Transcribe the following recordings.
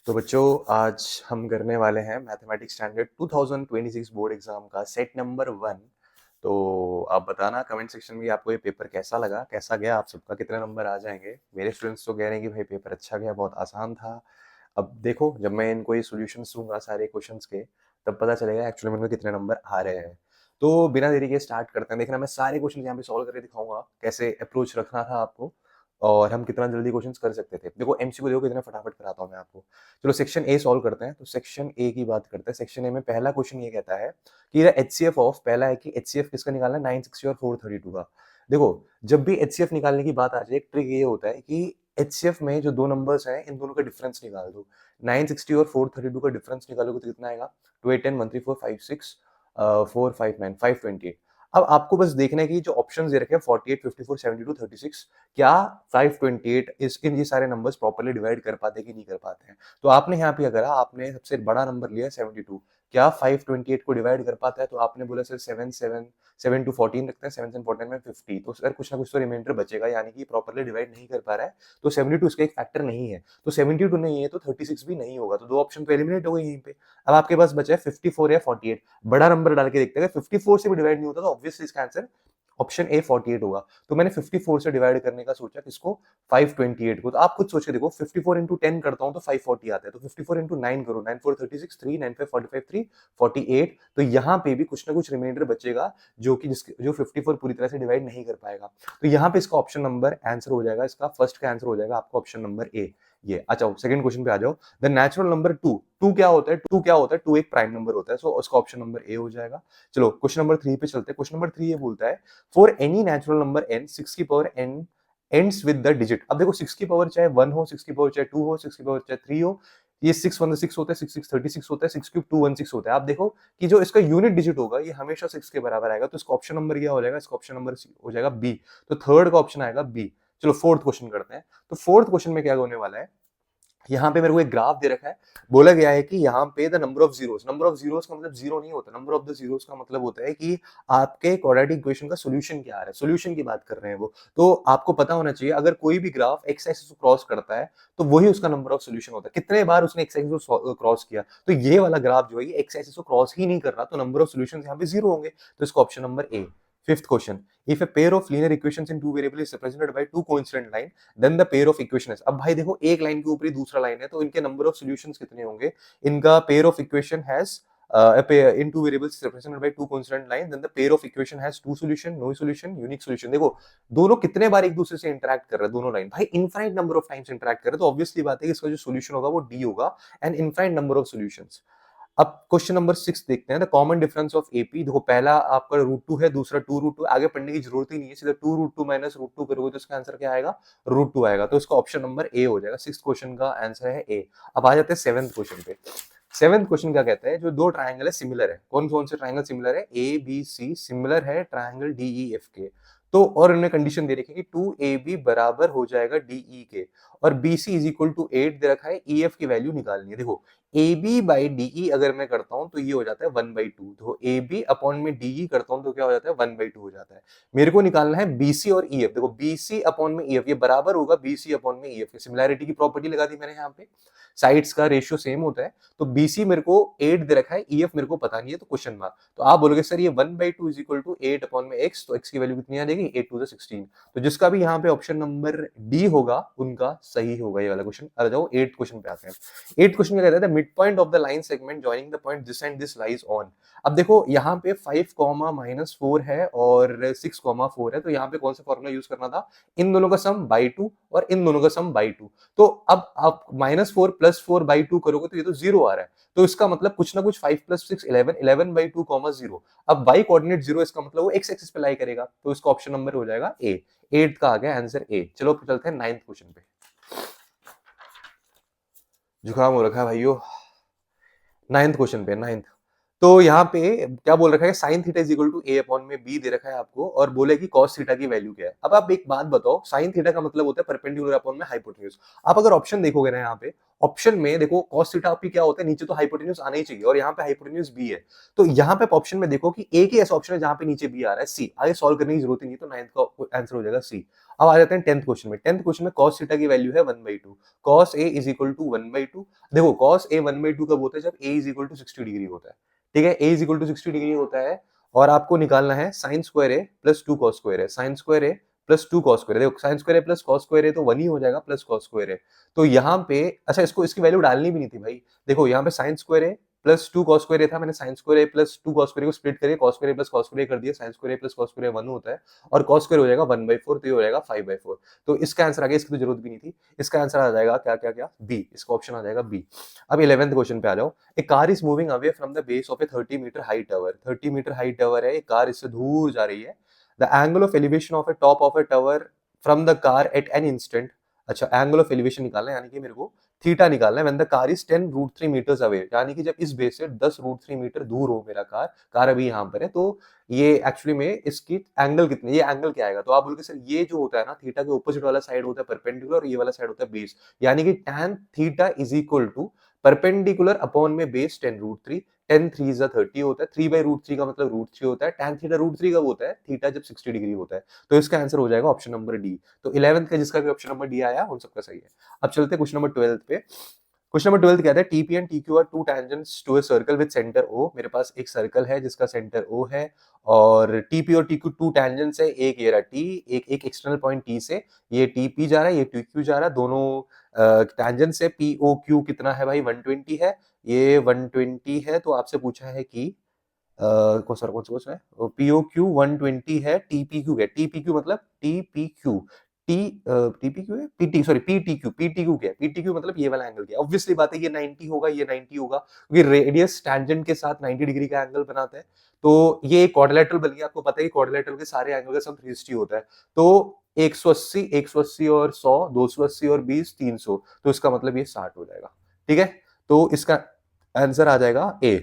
तो बच्चों आज हम करने वाले हैं मैथमेटिक्स स्टैंडर्ड 2026 बोर्ड एग्जाम का सेट नंबर 1। तो आप बताना कमेंट सेक्शन में आपको ये पेपर कैसा लगा, कैसा गया, आप सबका कितने नंबर आ जाएंगे। मेरे स्टूडेंट्स तो कह रहे हैं कि भाई पेपर अच्छा गया, बहुत आसान था। अब देखो जब मैं इनको ये सॉल्यूशंस दूंगा सारे क्वेश्चंस के, तब पता चलेगा एक्चुअली में इनको कितने नंबर आ रहे हैं। तो बिना देरी के स्टार्ट करते हैं। देखना मैं सारे क्वेश्चन यहाँ पे सॉल्व करके दिखाऊंगा, कैसे अप्रोच रखना था आपको और हम कितना जल्दी क्वेश्चंस कर सकते थे। देखो एमसीक्यू देखो कितना फटाफट कराता हूँ मैं आपको। चलो सेक्शन ए सॉल्व करते हैं। तो सेक्शन ए की बात करते हैं। सेक्शन ए में पहला क्वेश्चन ये कहता है कि एचसीएफ ऑफ, पहला है कि एचसीएफ किसका निकालना है, 960 और 432 का। देखो जब भी एचसीएफ निकालने की बात आ जाए, एक ट्रिक ये होता है कि एचसीएफ में जो दो नंबर्स हैं इन दोनों का डिफरेंस निकाल दो। 960 और 432 का डिफरेंस निकालोगे तो कितना आएगा, 2810 13456 459 528। अब आपको बस देखना है कि जो ऑप्शंस दे रखे हैं 48 54 72 36, क्या 528 इस इन ये सारे नंबर्स प्रॉपर्ली डिवाइड कर पाते कि नहीं कर पाते हैं। तो आपने यहाँ पे अगर आपने सबसे बड़ा नंबर लिया 72, क्या 528 को डिवाइड कर पाता है। तो आपने बोला सर 7 7 7 टू 14 रखते हैं, 7 7 14 में 50, तो सर कुछ ना कुछ तो रिमाइंडर बचेगा, यानी कि प्रॉपर्ली डिवाइड नहीं कर पा रहा है। तो 72 इसका एक फैक्टर नहीं है, तो 72 नहीं है तो 36 भी नहीं होगा। तो दो ऑप्शन तो एलिमिनेट हो गए यहीं पे। अब आपके पास बचा है 54 या 48। बड़ा नंबर डाल के देखते हैं, 54 से भी डिवाइड नहीं होता तो ऑब्वियसली इसका आंसर ऑप्शन ए 48 होगा। तो मैंने 54 से डिवाइड करने का सोचा, किसको, 528 को। तो आप खुद सोच के देखो, 54 इंटू 10 करता हूं तो 540 आता है। तो 54 इंटू 9 करो, 9 4 36 3 9 5 45 3 48। तो यहाँ पे भी कुछ ना कुछ रिमाइंडर बचेगा जो कि जो 54 पूरी तरह से डिवाइड नहीं कर पाएगा। तो यहाँ पे इसका ऑप्शन नंबर आंसर हो जाएगा, इसका फर्स्ट का आंसर हो जाएगा आपका ऑप्शन नंबर ए। ये अच्छा, सेकंड क्वेश्चन पे आ जाओ। द नेचुरल नंबर टू क्या होता है, टू एक प्राइम नंबर होता है। सो उसका ऑप्शन नंबर ए हो जाएगा। चलो क्वेश्चन नंबर 3 पे चलते हैं। क्वेश्चन नंबर 3 ये बोलता है for any natural number n 6 की power n ends with the digit. अब देखो 6 की पावर चाहे 1 हो, 6 की पावर चाहे 2 हो, 6 की पावर चाहे 3 हो, ये 6 1 6 होता है, 6 6 36 होता है, 6 क्यूब 216 होता है। आप देखो कि जो इसका यूनिट डिजिट होगा ये हमेशा 6 के बराबर आएगा। तो इसका ऑप्शन नंबर क्या हो जाएगा, इसका ऑप्शन नंबर हो जाएगा बी। तो थर्ड का ऑप्शन आएगा बी। चलो फोर्थ क्वेश्चन करते हैं। तो फोर्थ क्वेश्चन में क्या होने वाला है, यहाँ पे मेरे को एक ग्राफ दे रखा है। बोला गया है कि यहाँ पे द नंबर ऑफ जीरोस का मतलब जीरो नहीं होता, नंबर ऑफ द जीरोस का मतलब होता है कि आपके क्वाड्रेटिक इक्वेशन का सॉल्यूशन क्या आ रहा है, सॉल्यूशन की बात कर रहे हैं वो। तो आपको पता होना चाहिए अगर कोई भी ग्राफ एक्स एक्सिस को क्रॉस करता है तो वही उसका नंबर ऑफ सॉल्यूशन होता है, कितने बार उसने एक्स एक्सिस को क्रॉस किया। तो ये वाला ग्राफ जो है ये एक्स एक्सिस को क्रॉस ही नहीं कर रहा, तो नंबर ऑफ सॉल्यूशन यहाँ पे जीरो होंगे। तो इसका option number A. Fifth question, if a pair of linear equations in two variable is represented by two coincident line then the pair of equation is. अब भाई देखो एक लाइन के ऊपर ही दूसरा लाइन है, तो इनके नंबर ऑफ सॉल्यूशंस कितने होंगे। इनका pair of equation has a pair in two variables represented by two constant line, then the pair of equation has two solution, no solution, unique solution। देखो दोनों कितने बार एक दूसरे से इंटरेक्ट कर रहे हैं, दोनों लाइन भाई infinite number of times interact कर रहे हैं, तो ऑब्वियसली बात है कि इसका जो सॉल्यूशन होगा वो डी होगा, and infinite number of solutions. अब क्वेश्चन नंबर 6 देखते हैं। The common difference of AP, देखो पहला आपका √2 है, दूसरा 2√2, आगे पढ़ने की जरूरत ही नहीं है, सीधा 2√2 माइनस √2 करोगे तो इसका आंसर क्या आएगा, √2 आएगा। तो इसका ऑप्शन नंबर ए हो जाएगा। 6th क्वेश्चन का आंसर है ए। अब आ जाते हैं 7th क्वेश्चन पे। 7th क्वेश्चन क्या कहता है, जो दो ट्राइंगल है सिमिलर है, कौन कौन से ट्राइंगल सिमिलर है, ए बी सी सिमिलर है ट्राइंगल डी ई एफ के। तो और उन्होंने कंडीशन दे रखी है कि 2AB बराबर हो जाएगा DE के, और BC इज इक्वल टू 8 दे रखा है, EF की वैल्यू निकालनी है। देखो AB बाई DE अगर मैं करता हूं तो ये हो जाता है 1/2, तो AB अपॉन में DE करता हूं तो क्या हो जाता है 1/2 हो जाता है। मेरे को निकालना है BC और EF। देखो BC अपॉन में EF ये बराबर होगा BC अपॉन में EF के। सिमिलैरिटी की प्रॉपर्टी लगा दी मैंने यहाँ पे, साइड्स का रेशियो सेम होता है। तो BC मेरे को 8 दे रखा है, EF मेरे को पता नहीं है, तो क्वेश्चन मार्क। तो आप बोलोगे सर ये 1/2 इज इक्वल टू 8 अपॉन में x, तो x की वैल्यू कितनी आ जाएगी, 8 टू द 16। तो जिसका भी यहाँ पे ऑप्शन नंबर डी होगा उनका सही होगा ये वाला क्वेश्चन। आ जाओ 8th क्वेश्चन पे आते हैं। 8th क्वेश्चन क्या कहता है, mid point of the line segment joining the point this and this lies on. अब देखो यहाँ पे 5, -4 है और 6, 4 है, तो यहाँ पे कौन सा फॉर्मूला यूज करना था, इन दोनों का सम बाई 2 और इन दोनों का सम बाई 2। तो अब आप -4 + 4/2 करोगे तो ये तो 0 आ रहा है, तो इसका मतलब कुछ ना कुछ 5 + 6 11, 11/2, 0। अब बाई कोऑर्डिनेट 0, इसका मतलब वो x एक्सिस पे लाई करेगा, तो इसका ऑप्शन नंबर हो जाएगा ए। 8th का आ गया आंसर ए। चलो चलते हैं 9th क्वेश्चन पे। जुकाम हो रखा है भाइयों। 9th क्वेश्चन पे, 9th। तो यहाँ पे क्या बोल रखा है, sine theta is equal to A upon में बी दे रखा है आपको, और बोले कि कॉस थीटा की वैल्यू क्या है। अब आप एक बात बताओ, साइन थीटा का मतलब होता है परपेंडिकुलर अपॉन में हाइपोटेन्यूज। आप अगर ऑप्शन देखोगे ना, यहाँ पे ऑप्शन में देखो कॉस थीटा आपकी क्या होता है, नीचे तो हाइपोटेन्यूज आना ही चाहिए, और यहाँ पे हाइपोटेन्यूज बी है। तो यहाँ पे ऑप्शन में देखो कि एक ही ऐसा ऑप्शन है जहाँ पे नीचे बी आ रहा है, सी। आगे सॉल्व करने की जरूरत ही नहीं, तो 9th का आंसर हो जाएगा सी। अब आ जाते हैं 10th क्वेश्चन में। 10th क्वेश्चन में cos थीटा की वैल्यू है 1/2, cos a is equal to 1/2। देखो cos a 1/2 कब होता है, जब a is equal to 60 degree होता है, ठीक है, a is equal to 60 degree होता है। और आपको निकालना है sine square a plus 2 cos square a, sine square a plus 2 cos square a। देखो sine square a plus cos square a तो 1 ही हो जाएगा, प्लस cos स्क्वायर a। तो यहाँ पे अच्छा इसको इसकी वैल्यू डालनी भी नहीं थी भाई। देखो यहाँ पे sign square a plus 2 cos square a था, मैंने sign square a plus 2 cos square a को स्प्लिट करके cos square a plus cos square a कर दिया। Sign square a plus cos square a 1 होता है और cos स्क्वायर हो जाएगा 1/4, तो ये हो जाएगा 5/4। तो इसका आंसर आ गया, इसकी तो जरूरत भी नहीं थी। इसका आंसर आ जाएगा क्या क्या क्या, बी, इसका ऑप्शन आ जाएगा बी। अब 11th क्वेश्चन पे आ जाओ। A car is moving away from the base of a 30 metre high tower. 30 metre high tower है, एक कार इससे दूर जा रही है। The angle of elevation of a top of a tower from the car at an instant. अच्छा angle of elevation निकालना है, यानी कि मेरे को थीटा निकालना है। When the car is 10√3 metres away, यानी कि जब इस बेस से 10√3 मीटर दूर हो मेरा कार अभी यहाँ पर है, तो ये एक्चुअली में इसकी एंगल कितनी, ये एंगल क्या आएगा। तो आप बोलोगे सर ये जो होता है ना, थीटा के ऑपोजिट वाला साइड होता है परपेंडिकुलर और ये वाला साइड होता है बेस, यानी कि tan theta is equal to perpendicular upon में बेस 10√3। 10 3 30 होता है, 3/√3 का मतलब √3 होता है। tan थीटा √3 कब होता है, थीटा जब 60 डिग्री होता है। तो इसका आंसर हो जाएगा ऑप्शन नंबर डी। तो 11th का जिसका भी ऑप्शन नंबर डी आया उन सबका सही है। अब चलते हैं क्वेश्चन नंबर 12 पे। क्वेश्चन नंबर 12 कहता है TP and TQ are two tangents to a circle with centre O. मेरे पास एक सर्कल है जिसका सेंटर ओ है और टीपी और टीक्यू टू टेंजेंट्स है। एक ये रहा टी, एक एक्सटर्नल पॉइंट टी से ये टीपी जा रहा है, ये टीक्यू जा रहा है, दोनों टेंजेंट से पी ओ क्यू कितना है भाई, 120 है, ये 120 है। तो आपसे पूछा है कि कौन सा क्वेश्चन है, पीओ क्यू 120 है, टीपी क्यू है, टीपी क्यू मतलब टीपी क्यू, टीपी क्यू है, PT sorry PT Q, PT Q क्या है, पीटी क्यू मतलब ये वाला एंगल क्या है। ऑब्वियसली बात है ये 90 होगा, ये 90 होगा, क्योंकि रेडियस टैंजेंट के साथ 90 डिग्री का एंगल बनाता है। तो ये क्वाड्रिलेटरल बन गया, आपको पता है कि क्वाड्रिलेटरल के सारे एंगल का सम 360 होता है। तो 180 180 और 100, 280 और 20 300, तो इसका मतलब ये 60 हो जाएगा। ठीक है, तो इसका आंसर आ जाएगा ए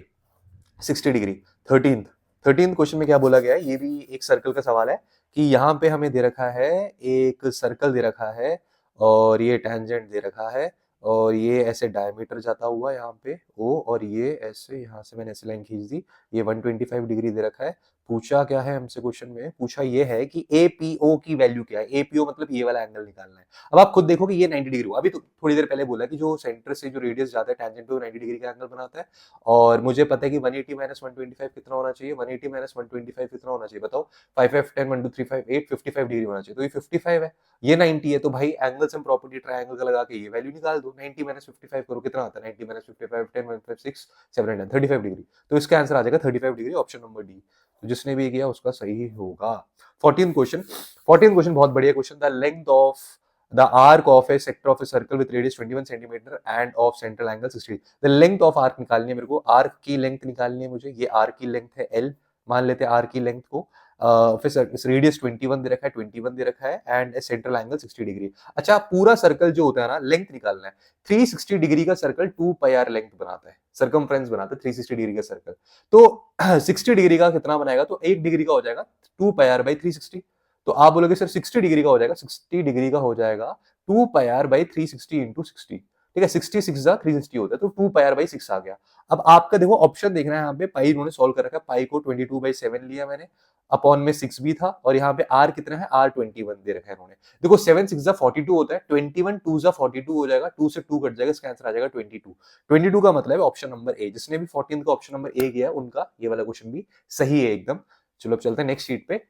60 डिग्री। 13th क्वेश्चन में क्या बोला गया है, ये भी एक सर्कल का सवाल है कि यहाँ पे हमें दे रखा है, एक सर्कल दे रखा है और ये टेंजेंट दे रखा है और ये ऐसे डायमीटर जाता हुआ यहाँ पे ओ, और ये ऐसे यहाँ से मैंने ऐसे लाइन खींच दी, ये 125 डिग्री दे रखा है। पूछा क्या है हमसे क्वेश्चन में, पूछा ये है कि एपीओ की वैल्यू क्या है। एपीओ मतलब ये वाला एंगल निकालना है। अब आप खुद देखो कि ये 90 डिग्री हुआ, अभी तो थोड़ी देर पहले बोला कि जो सेंटर से जो रेडियस जाता है टेंजेंट पे वो 90 डिग्री का एंगल बनाता है। और मुझे पता है कि 180 माइनस 125 कितना होना चाहिए, 180 माइनस 125 कितना होना चाहिए बताओ, 5 5 10 1 2 3 5 8 55 डिग्री होना चाहिए। तो ये 55 है, ये 90 है, तो भाई एंगल सम प्रॉपर्टी ट्रायंगल का लगा के ये वैल्यू निकाल दो। 90 माइनस 55 करो कितना आता है, 90 माइनस 55 10 1 5 6 7 8 9 35 डिग्री। तो इसका आंसर आ जाएगा 35 डिग्री, ऑप्शन नंबर डी। तो जिसने भी किया उसका सही होगा। 14th क्वेश्चन, 14th क्वेश्चन बहुत बढ़िया क्वेश्चन था। Length of the arc of a sector of a circle with radius 21 centimeter and of central angle 60। the length of arc निकालनी है मेरे को, arc की लेंथ निकालनी है मुझे। ये arc की लेंथ है L, मान लेते हैं arc की लेंथ को। फिर रेडियस 21 दे रखा है, 21 दे रखा है एंड सेंट्रल एंगल 60 डिग्री। अच्छा पूरा सर्कल जो होता है ना, लेंथ निकालना है। 360 डिग्री का सर्कल 2 पाई आर लेंथ बनाता है, सर्कमफ्रेंस बनाता है 360 डिग्री का सर्कल। तो 60 डिग्री का कितना बनाएगा, तो 1 डिग्री का हो जाएगा 2 पाई आर बाई 360। तो आप बोलोगे सर 60 डिग्री का हो जाएगा, 60 डिग्री का हो जाएगा 2 पाई आर बाई 360 इंटू 60। ठीक है, 60 6 360 होता है, तो 2 पाई आर बाई 6 आ गया। अब आपका देखो ऑप्शन देखना है, यहाँ पे पाई इन्होंने सॉल्व कर रखा है, पाई को 22/7 लिया मैंने, अपॉन में 6 भी था, और यहाँ पे आर कितना है, आर 21 दे रखा है इन्होंने। देखो 7 6 42 होता है, 21 2 42 हो जाएगा, 2 से 2 कट जाएगा, इसका आंसर आ जाएगा 22। 22 का मतलब है ऑप्शन नंबर ए। जिसने भी 14 का ऑप्शन नंबर ए किया है उनका ये वाला क्वेश्चन भी सही है एकदम। चलो अब चलते हैं नेक्स्ट शीट पे।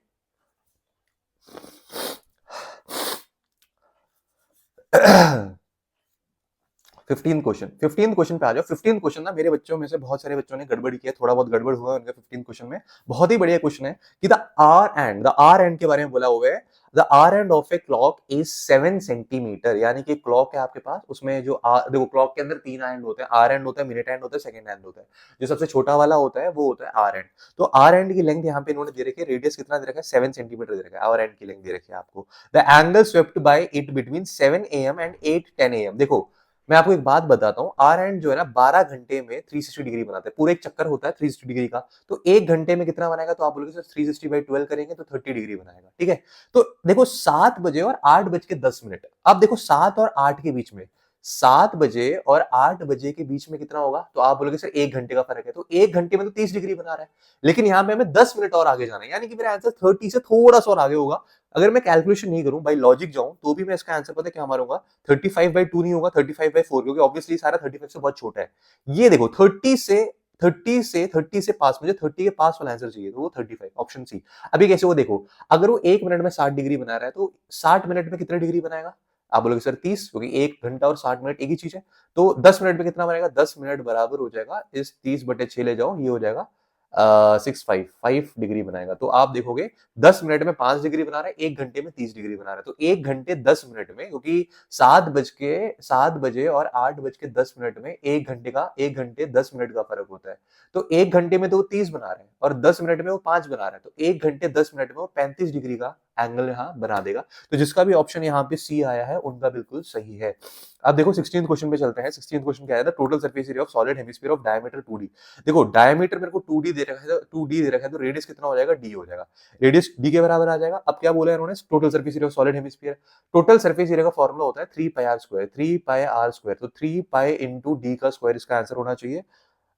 15th क्वेश्चन पे आ जाओ। 15th क्वेश्चन ना मेरे बच्चों में से बहुत सारे बच्चों ने गड़बड़ किया, थोड़ा बहुत गड़बड़ हुआ उनका 15th क्वेश्चन में। बहुत ही बढ़िया क्वेश्चन है कि द आर एंड के बारे में बोला हुआ है। The hour hand of a clock is 7 centimetre, यानी कि क्लॉक है आपके पास, उसमें जो देखो क्लॉक के अंदर 3 एंड होते हैं, आर एंड होता है, मिनट एंड होता है, सेकंड एंड होता है। जो सबसे छोटा वाला होता है वो होता है आर एंड। तो आर एंड की लेंथ यहाँ पे इन्होंने दे रखी है, रेडियस कितना दे रखा है, 7 सेंटीमीटर दे रखा है, आर एंड की लेंथ दे रखी है आपको। The angle swept by it between 7 AM and 8 10 AM। देखो मैं आपको एक बात बताता हूँ, आर एंड जो है ना 12 घंटे में 360 डिग्री बनाते हैं, पूरा एक चक्कर होता है 360 डिग्री का। तो एक घंटे में कितना बनाएगा, तो आप बोलोगे सर 360/12 करेंगे तो 30 डिग्री बनाएगा। ठीक है, तो देखो 7 बजे और 8:10। अब देखो 7 और 8 के बीच में, 7 बजे और 8 बजे के बीच में कितना होगा, तो आप बोलोगे सर 1 घंटे का फर्क है, तो 1 घंटे में तो 30 डिग्री बना रहा है। लेकिन यहाँ पे हमें 10 मिनट और आगे जाना है, यानी कि मेरा आंसर 30 से थोड़ा सा और आगे होगा, अगर मैं कैलकुलेशन नहीं करूं, बाई लॉजिक जाऊं, तो भी मैं इसका आंसर पता है क्या मारूंगा, 35/2 नहीं होगा, 35/4, क्योंकि ऑब्वियसली सारा 35 से बहुत छोटा है। ये देखो 30 से पास, मुझे 30 के पास वाला आंसर चाहिए, तो वो 35, ऑप्शन सी। अभी कैसे, वो देखो, अगर वो 1 मिनट में 60 डिग्री बना रहा है, तो 60 मिनट में कितने डिग्री बनाएगा? आप बोलोगे सर 30, क्योंकि 1 घंटा और 60 मिनट एक ही चीज है। तो 10 मिनट में कितना बनेगा? 10 मिनट बराबर हो जाएगा, इस 30/6 ले जाओ, ये हो जाएगा 5 डिग्री बनाएगा। तो आप देखोगे 10 मिनट में 5 डिग्री बना रहा है, 1 घंटे में 30 डिग्री बना रहा है। तो 1 घंटे 10 मिनट में, क्योंकि 7 बजे और 8:10 में 1 घंटे 10 मिनट का फर्क होता है। तो 1 घंटे में तो वो 30 बना रहे हैं और 10 मिनट में वो 5 बना रहे हैं, तो 1 घंटे 10 मिनट में वो 35 डिग्री का एंगल यहाँ बना देगा। तो जिसका भी ऑप्शन यहाँ पे सी आया है, उनका बिल्कुल सही है। अब देखो 16th क्वेश्चन पे चलते हैं। 16th क्वेश्चन क्या है? Total surface area of solid hemisphere of diameter 2d। देखो डायमीटर मेरे को 2d दे रखा है, 2d दे रखा है, तो रेडियस कितना हो जाएगा? d हो जाएगा। रेडियस d के बराबर आ जाएगा। अब क्या बोला है इन्होंने? Total surface area of solid hemisphere. Total surface area का फॉर्मूला होता है 3πr², 3πr², तो 3π इंटू डी का स्क्वायर इसका आंसर होना चाहिए।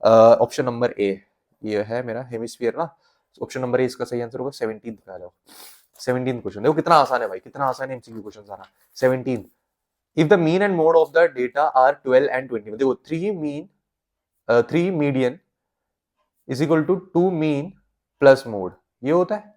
ऑप्शन नंबर ए, ये है मेरा हेमिस्फीयर ना, ऑप्शन नंबर ए इसका सही आंसर होगा। 17th पे आ जाओ। 17th क्वेश्चन देखो कितना आसान है भाई, कितना आसान है एमसीक्यू क्वेश्चन सारा। 17, if the mean and mode of the data are 12 and 20, देखो 3 median is equal to 2 mean plus mode, ये होता है।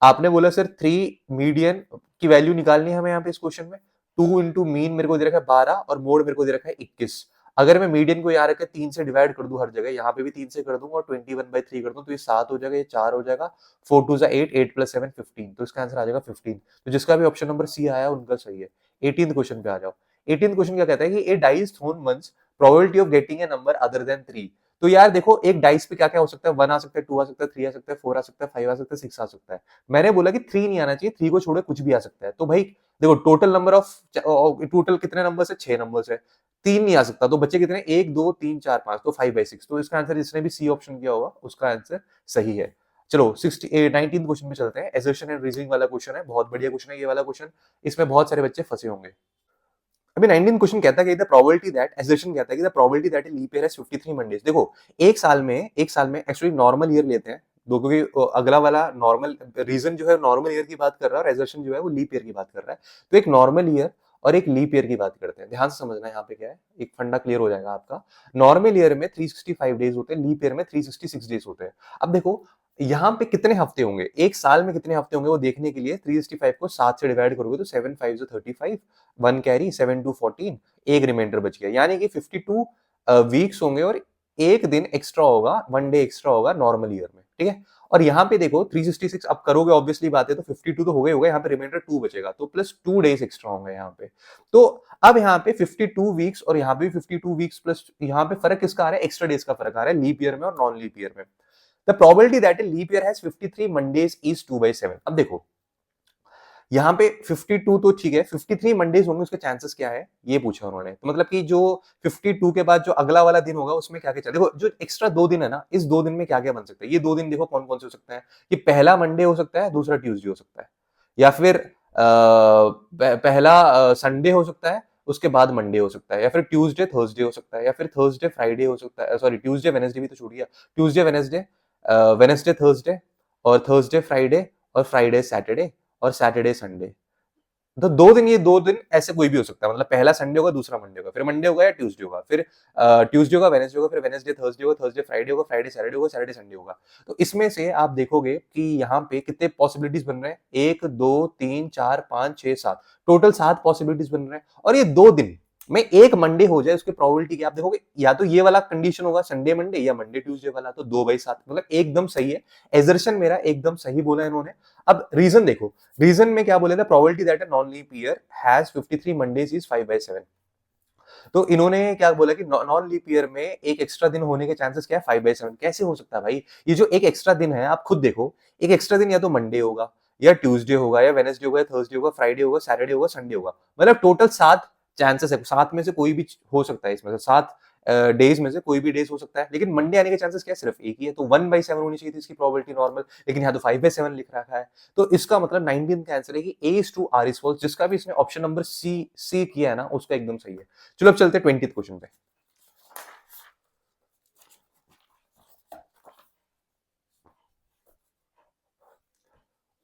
आपने बोला सर 3 मीडियन की वैल्यू निकालनी है हमें यहाँ पे इस क्वेश्चन में। 2 इंटू मीन मेरे को दे रखा है 12 और मोड मेरे को दे रखा है 21। अगर मैं मीडियन को यहाँ रखकर 3 से डिवाइड कर दूं हर जगह, यहाँ पे भी 3 से कर दूंगा और 21/3 कर दूं, तो ये 7 हो जाएगा, ये 4 हो जाएगा, 4 2 8, 8 + 7 15, तो इसका आंसर आ जाएगा 15। तो जिसका भी ऑप्शन नंबर सी आया उनका सही है। 18th क्वेश्चन पे आ जाओ। 18th क्वेश्चन क्या कहता है कि a dice thrown once, probability of getting a number other than 3। तो यार देखो एक डाइस पे क्या क्या हो सकता है? 1 आ सकता है, 2 आ सकता है, 3 आ सकता है, 4 आ सकता है, 5 आ सकता है, 6 आ सकता है। मैंने बोला कि 3 नहीं आना चाहिए, 3 को छोड़े कुछ भी आ सकता है। तो भाई देखो टोटल नंबर ऑफ, टोटल कितने नंबर है? 6 नंबर है, 3 नहीं आ सकता, तो बच्चे कितने? 1 2 3 4 5, तो 5/6। तो इसका आंसर जिसने भी सी ऑप्शन किया होगा उसका आंसर सही है। चलो 19th क्वेश्चन में चलते हैं। एसर्शन एंड रीजनिंग वाला क्वेश्चन है, बहुत बढ़िया क्वेश्चन है ये वाला क्वेश्चन। इसमें बहुत सारे बच्चे फंसे होंगे। अभी 19th क्वेश्चन कहता है कि द प्रोबेबिलिटी दैट, एसर्शन कहता है कि the probability that a leap year has 53 Mondays. देखो एक साल में एक्चुअली नॉर्मल ईयर लेते हैं दो, क्योंकि अगला वाला नॉर्मल, रीजन जो है नॉर्मल ईयर की बात कर रहा है और एसर्शन जो है वो लीप ईयर की बात कर रहा है। तो एक नॉर्मल ईयर और एक लीप ईयर की बात करते हैं। ध्यान से समझना है यहाँ पे क्या है, एक फंडा क्लियर हो जाएगा आपका। नॉर्मल ईयर में 365 डेज होते हैं, लीप ईयर में 366 डेज होते हैं। अब देखो यहाँ पे कितने हफ्ते होंगे, एक साल में कितने हफ्ते होंगे, वो देखने के लिए 365 को 7 से डिवाइड करोगे तो 7 5 35, 1 कैरी, 7 2 14, एक रिमाइंडर बच गया, यानी कि 52 वीक्स होंगे और एक दिन एक्स्ट्रा होगा, 1 डे एक्स्ट्रा होगा नॉर्मल ईयर में, ठीक है। और यहाँ पे देखो 366 अब करोगे ऑब्वियसली बात है, तो 52 तो हो गए, यहाँ पे रिमाइंडर 2 बचेगा, तो प्लस 2 डेज एक्स्ट्रा होंगे यहाँ पे। तो अब यहाँ पे 52 वीक्स और यहाँ पे 52 वीक्स प्लस, यहाँ पे फर्क किसका आ रहा है? एक्स्ट्रा डेज का फर्क आ रहा है, लीप ईयर में और नॉन लीप ईयर में। The probability that a leap year has 53 Mondays is 2/7। अब देखो यहाँ पे 52 तो ठीक है, 53 मंडेज होंगे, उसके चांसेस क्या है ये पूछा उन्होंने। तो मतलब कि जो 52 के बाद जो अगला वाला दिन होगा उसमें क्या क्या, देखो जो एक्स्ट्रा 2 दिन है ना, इस 2 दिन में क्या क्या बन सकता है? ये 2 दिन देखो कौन कौन से हो सकते हैं। कि पहला मंडे हो सकता है, दूसरा ट्यूसडे हो सकता है, या फिर पहला संडे हो सकता है, उसके बाद मंडे हो सकता है, या फिर ट्यूसडे थर्सडे हो सकता है, या फिर थर्सडे फ्राइडे हो सकता है, सॉरी ट्यूसडे वेडनेसडे भी तो छूट गया, ट्यूसडे वेडनेसडे, वेडनेसडे थर्सडे, और थर्सडे फ्राइडे, और फ्राइडे सैटरडे, और सैटरडे संडे। तो 2 दिन, ये 2 दिन ऐसे कोई भी हो सकता है, मतलब पहला संडे होगा, दूसरा मंडे होगा, फिर मंडे होगा या ट्यूसडे होगा, फिर ट्यूसडे होगा, वेडनेसडे होगा, फिर वेडनेसडे थर्सडे होगा, थर्सडे फ्राइडे होगा, फ्राइडे सैटरडे होगा, सैटरडे संडे होगा। तो इसमें से आप देखोगे कि यहाँ पे कितने पॉसिबिलिटीज बन रहे हैं? 1 2 3 4 5 6 7, टोटल 7 पॉसिबिलिटीज बन रहे हैं। और ये 2 दिन में एक मंडे हो जाए, उसकी प्रोबेबिलिटी क्या आप देखोगे, या तो ये वाला कंडीशन होगा संडे मंडे, या मंडे ट्यूसडे वाला, तो 2/7, मतलब एकदम सही है। एजर्शन मेरा एकदम सही बोला इन्होंने। अब रीजन देखो, रीजन में क्या बोले थे? Probability that a non leap year has 53 Mondays is 5/7। तो इन्होंने क्या बोला कि नॉन लीप ईयर में एक एक्स्ट्रा दिन होने के चांसेस क्या है? 5/7। कैसे हो सकता है भाई? ये जो एक एक्स्ट्रा दिन है, आप खुद देखो, एक एक्स्ट्रा दिन या तो मंडे होगा, या ट्यूसडे होगा, या वेडनेसडे होगा, या थर्सडे होगा, फ्राइडे होगा, सैटरडे होगा, संडे होगा, मतलब टोटल 7 चांसेस है, 7 में से कोई भी हो सकता है, इसमें से 7 डेज में से कोई भी डेज हो सकता है। लेकिन मंडे आने के चांसेस क्या है? सिर्फ एक ही है, तो 1/7 होनी चाहिए थी इसकी प्रोबेबिलिटी नॉर्मल, लेकिन यहाँ तो 5/7 लिख रखा है। तो इसका मतलब 19 का आंसर है कि A is to R is false, जिसका भी इसने ऑप्शन नंबर सी किया है ना, उसका एकदम सही है। चलो अब चलते हैं 20th क्वेश्चन पे।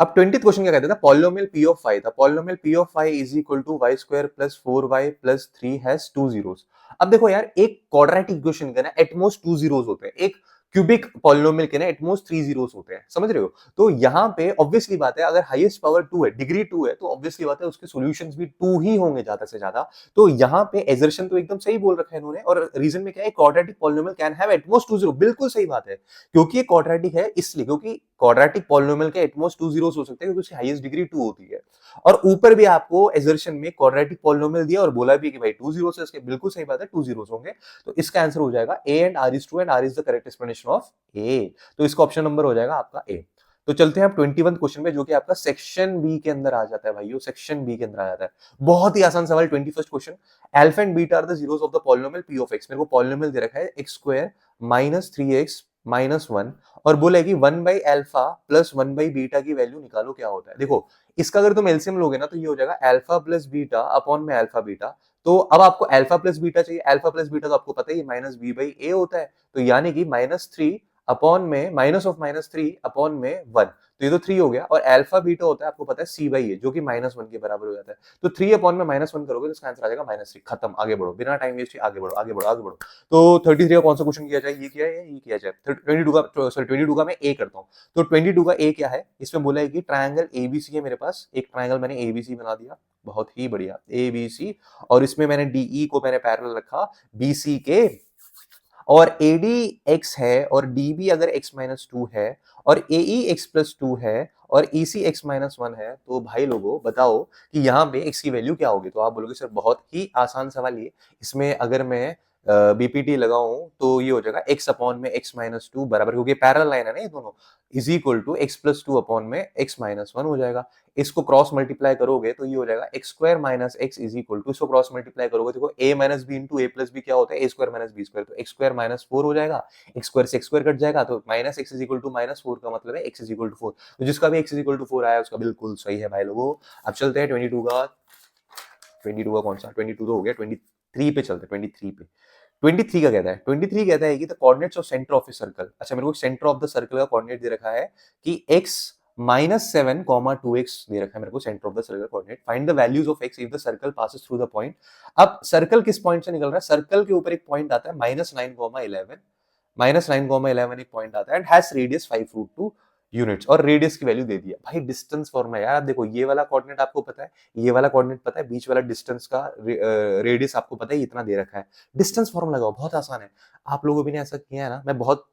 अब 20th क्वेश्चन क्या कहता था, पॉलिनोमियल p ऑफ फाइव था, polynomial p of five is equal to Y square plus 4y plus 3 has two zeros. अब देखो यार, एक क्वाड्रेटिक इक्वेशन के ना एटमोस्ट टू जीरोस होते हैं, एक क्यूबिक पॉलिनोमियल के ना एटमोस्ट थ्री जीरोस होते हैं, समझ रहे हो? तो यहाँ पे ऑब्वियसली बात है, अगर हाईएस्ट पावर 2 है, डिग्री 2 है, तो ऑब्वियसली बात है उसके सॉल्यूशंस भी 2 ही होंगे ज्यादा से ज्यादा। तो यहाँ पे एजर्शन तो एकदम सही बोल रखा है इन्होंने, और रीजन में क्या है, quadratic polynomial can have at most two zero, बिल्कुल सही बात है, क्योंकि ये क्वाड्रेटिक है इसलिए, क्योंकि क्वाड्रेटिक पॉलिनोमियल के एटमोस्ट टू जीरोस हो सकते हैं, क्योंकि उसकी हाईएस्ट डिग्री 2 होती है। और ऊपर भी आपको एजर्शन में क्वाड्रेटिक पॉलिनोमियल दिया और बोला भी कि भाई 2 जीरोस है, इसके बिल्कुल सही बात है, 2 जीरोस होंगे। तो इसका आंसर हो जाएगा A and R is true and R is the correct explanation of A. तो इसका ऑप्शन नंबर हो जाएगा आपका ए। तो चलते हैं आप 21 क्वेश्चन में, जो कि आपका सेक्शन बी के अंदर आ जाता है भाइयों, सेक्शन बी के अंदर आ जाता है। बहुत ही आसान सवाल, 21st question. Alpha and beta are the zeros of the polynomial P of X. मेरे को पॉलिनोमियल दे रखा है x square minus 3x minus 1, और बोला है कि 1 by alpha plus 1 by beta की वैल्यू निकालो क्या होता है। देखो, इसका अगर तुम एलसीएम लोगे ना, तो ये हो जाएगा अल्फा प्लस बीटा अपॉन में अल्फा बीटा। तो अब आपको अल्फा प्लस बीटा चाहिए, अल्फा प्लस बीटा तो आपको पता ही माइनस बी बाई ए होता है, तो यानी कि -3 अपॉन में -3 अपॉन में 1, तो ये तो 3 हो गया, और अल्फा बीटा होता है आपको पता है सी बाई ए, जो कि -1 के बराबर हो जाता है। तो 3 अपॉन में -1 करोगे तो इसका आंसर आ जाएगा -3। खत्म, आगे बढ़ो, बिना टाइम वेस्ट आगे बढ़ो, आगे बढ़ो, आगे बढ़ो। तो 33 का कौन सा क्वेश्चन किया जाए, ये किया है, ये किया जाए। 22 का, सॉरी 22 का मैं ए करता हूँ। तो 22 का ए क्या है, इसमें बोला है कि ट्रायंगल एबीसी है मेरे पास, एक ट्रायंगल मैंने एबीसी बना दिया, बहुत ही बढ़िया, एबीसी, और इसमें मैंने डीई को मैंने पैरेलल रखा बीसी के, और AD x है, और DB अगर x माइनस 2 है, और AE x प्लस 2 है, और EC x माइनस 1 है, तो भाई लोगों बताओ कि यहाँ पे x की वैल्यू क्या होगी। तो आप बोलोगे सर बहुत ही आसान सवाल ये, इसमें अगर मैं बीपीटी लगाऊं तो ये हो जाएगा x अपॉन में x माइनस 2 बराबर, क्योंकि पैरेलल लाइन है ना ये दोनों, is equal to x plus 2 upon में x माइनस 1 हो जाएगा। इसको क्रॉस मल्टीप्लाई करोगे तो ये हो जाएगा X square minus X is equal to, इसको क्रॉस मल्टीप्लाई करोगे देखो a माइनस B into A plus B क्या होता है, ए स्क्वायर माइनस बी स्क्वायर, तो एक्स स्क्वायर माइनस 4 हो जाएगा, एक्स स्क्वायर से एक्स स्क्वायर कट जाएगा, तो minus X is equal to minus 4 का मतलब है एक्स इज इक्वल टू 4। तो जिसका भी एक्स इज इक्वल टू 4 आया उसका बिल्कुल सही है भाई लोगों। अब चलते हैं 22 का कौन सा, 22 तो हो गया, 23 पे चलते हैं, 23 पे। 23 का कहता है, 23 कहता है कि the coordinates of centre of a circle. अच्छा, मेरे को सेंटर ऑफ द सर्कल का कोऑर्डिनेट दे रखा है कि x -7, 2x दे रखा है मेरे को centre of the circle coordinate. Find the values of x if the circle passes through the point. अब सर्कल किस पॉइंट से निकल रहा है, सर्कल के ऊपर एक पॉइंट आता है -9, 11 एक पॉइंट आता है, एंड हैज रेडियस 5√2 यूनिट्स, और रेडियस की वैल्यू दे दिया। भाई डिस्टेंस फॉर्मूला यार, आप देखो ये वाला कोऑर्डिनेट आपको पता है, ये वाला कोऑर्डिनेट पता है, बीच वाला डिस्टेंस का रेडियस आपको पता है, इतना दे रखा है। डिस्टेंस फॉर्मूला लगाओ, बहुत आसान है। आप लोगों भी ने ऐसा किया है ना, मैं बहुत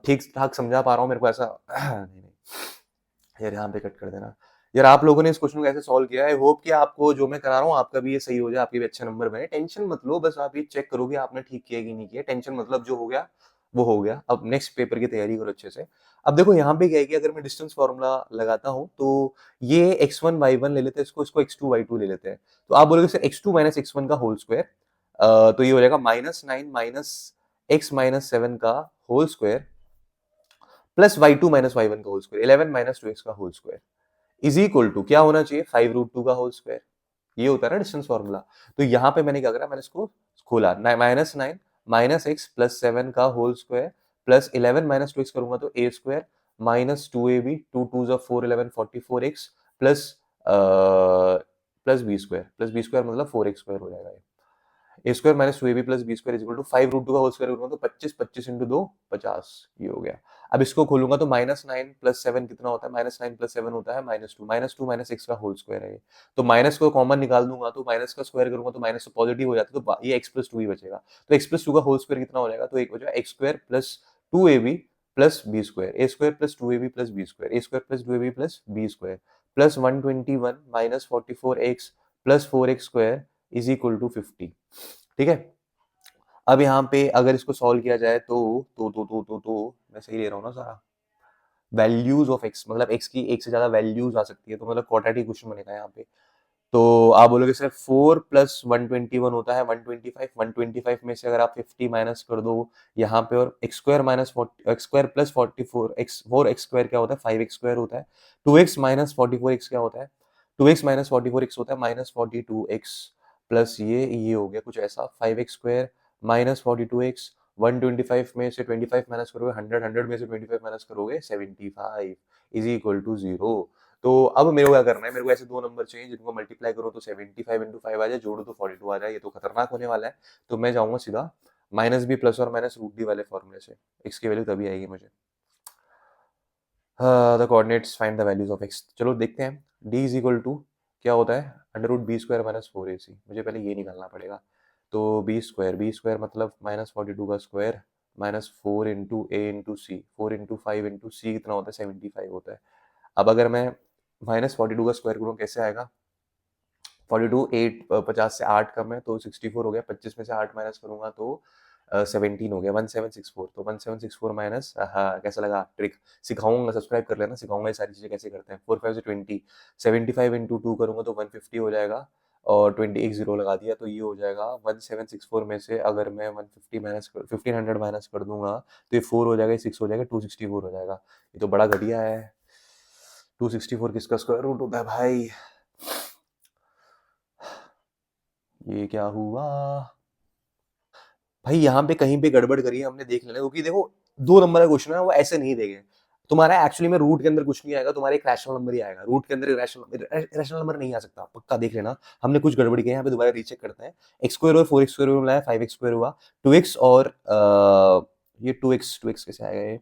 ठीक ठाक समझा पा रहा हूँ, मेरे को ऐसा नहीं नहीं यार, यहाँ पे कट कर देना यार। आप लोगों ने इस क्वेश्चन को कैसे सॉल्व किया है, होप कि आपको जो मैं करा रहा हूँ आपका भी ये सही हो जाए, आपके भी अच्छे नंबर बने। टेंशन मत लो, बस आप ये चेक करो कि आपने ठीक किया कि नहीं किया। टेंशन मतलब जो हो गया वो हो गया, अब नेक्स्ट पेपर की तैयारी करो अच्छे से। अब देखो यहाँ पे क्या है कि अगर मैं डिस्टेंस फॉर्मूला लगाता हूँ तो ये x1 y1 ले लेते हैं, इसको x2 y2 ले लेते हैं। तो आप बोलोगे सर x2 माइनस x1 का होल स्क्वायर, तो ये हो जाएगा -9 माइनस x माइनस 7 का whole square plus y2 minus y1 का होल स्क्वायर, 11 माइनस 2x का whole square is equal to क्या होना चाहिए, 5√2 का होल स्क्वायर। ये होता है ना डिस्टेंस फॉर्मूला। तो यहाँ पे मैंने क्या करा, मैंने इसको खोला, -9 माइनस एक्स प्लस 7 का whole square plus 11 minus 2x करूंगा तो a स्क्वायर माइनस 2ab, 2 2 जा 4, 11 44x plus plus b square मतलब 4x स्क्वायर हो जाएगा। A square minus 2ab plus b square is equal to 5√2 का होल स्क्वायर करूंगा तो 25, 25 इंटू 2 50, ये हो गया। अब इसको खोलूंगा तो -9 प्लस 7 कितना होता है, -9 प्लस 7 होता है -2, -2 माइनस x का होल स्क्वायर है ये। तो माइनस को कॉमन निकाल दूंगा तो माइनस का स्क्वायर करूंगा तो माइनस तो पॉजिटिव हो जाता है, तो ये x प्लस 2 ही बचेगा। तो x प्लस 2 का होल स्क्वायर कितना हो जाएगा, तो एक बचा x square plus 2ab plus b square, a square plus 2ab plus b square, a square plus 2ab plus b square plus 121 minus 44x plus 4x square is equal to 50। ठीक है, अब यहाँ पे अगर इसको सॉल्व किया जाए तो मैं सही ले रहा हूँ ना सारा, वैल्यूज ऑफ एक्स मतलब एक्स की एक से ज्यादा वैल्यूज आ सकती है, तो मतलब क्वाड्रेटिक क्वेश्चन बनेगा यहाँ पे। तो आप बोलोगे सर 4 प्लस 121 होता है 125, 125 में से अगर आप 50 माइनस कर दो यहाँ पे, और x square minus x square plus 44 x 4x square क्या होता है 5x स्क्वायर होता है, 2x माइनस 44x क्या होता है, 2x माइनस 44x होता है -42x प्लस ये हो गया कुछ ऐसा, 5x स्क्वायर माइनस 42x 125 में से 25 माइनस करोगे 100, 100 में से 25 माइनस करोगे 75 इज इक्वल टू 0। तो अब मेरे को क्या करना है, मेरे को ऐसे दो नंबर चाहिए जिनको मल्टीप्लाई करो तो 75 इंटू 5 आ जाए, जोड़ो तो 42 आ जाए। ये तो खतरनाक होने वाला है। तो मैं जाऊंगा सीधा माइनस बी प्लस और माइनस रूट डी वाले फॉर्मूले से। एक्स की वैल्यू तभी आएगी मुझे। The coordinates find the values of x. चलो देखते हैं। डी इज इक्वल टू क्या होता है, under root B square minus 4ac। मुझे पहले ये निकालना पड़ेगा। तो बी स्क्वायर मतलब माइनस 42 का स्क्वायर माइनस 4 इंटू ए इंटू सी, 4 इंटू 5 इंटू सी कितना होता है 75 होता है। अब अगर मैं माइनस 42 का स्क्वायर करूँ कैसे आएगा, 42 8 50 से 8 कम है तो 64 हो गया, 25 में से 8 माइनस करूंगा तो 17 हो गया, 1764। तो 1764 माइनस, हाँ कैसा लगा ट्रिक, सिखाऊंगा, सब्सक्राइब कर लेना, सिखाऊंगा ये सारी चीजें कैसे करते हैं। 4 5 से 20, 75 इंटू 2 करूंगा तो 150 हो जाएगा, और 20 एक जीरो लगा दिया तो ये हो जाएगा 1764 में से अगर मैं 150 माइनस 1500 माइनस कर दूंगा तो ये 4 हो जाएगा, 6 हो जाएगा, 264 हो जाएगा। ये तो बड़ा घटिया है। 264 किसका स्क्वायर रूट होता है भाई, ये क्या हुआ भाई, यहाँ पे कहीं पे गड़बड़ करी है हमने, देख लेना, क्योंकि देखो 2 नंबर का क्वेश्चन है वो ऐसे नहीं देंगे तुम्हारा। एक्चुअली में रूट के अंदर कुछ नहीं आएगा, तुम्हारे एक रैशनल नंबर ही आएगा, रूट के अंदर रैशनल नंबर नहीं आ सकता, पक्का देख लेना। हमने कुछ गड़बड़ किया है, यहाँ पे दोबारा रीचेक करते हैं। एक्स स्क्वायर और 4x स्क्वायर मिलाया 5x स्क्वायर हुआ, 2x और ये 2x कैसे आएगा ये,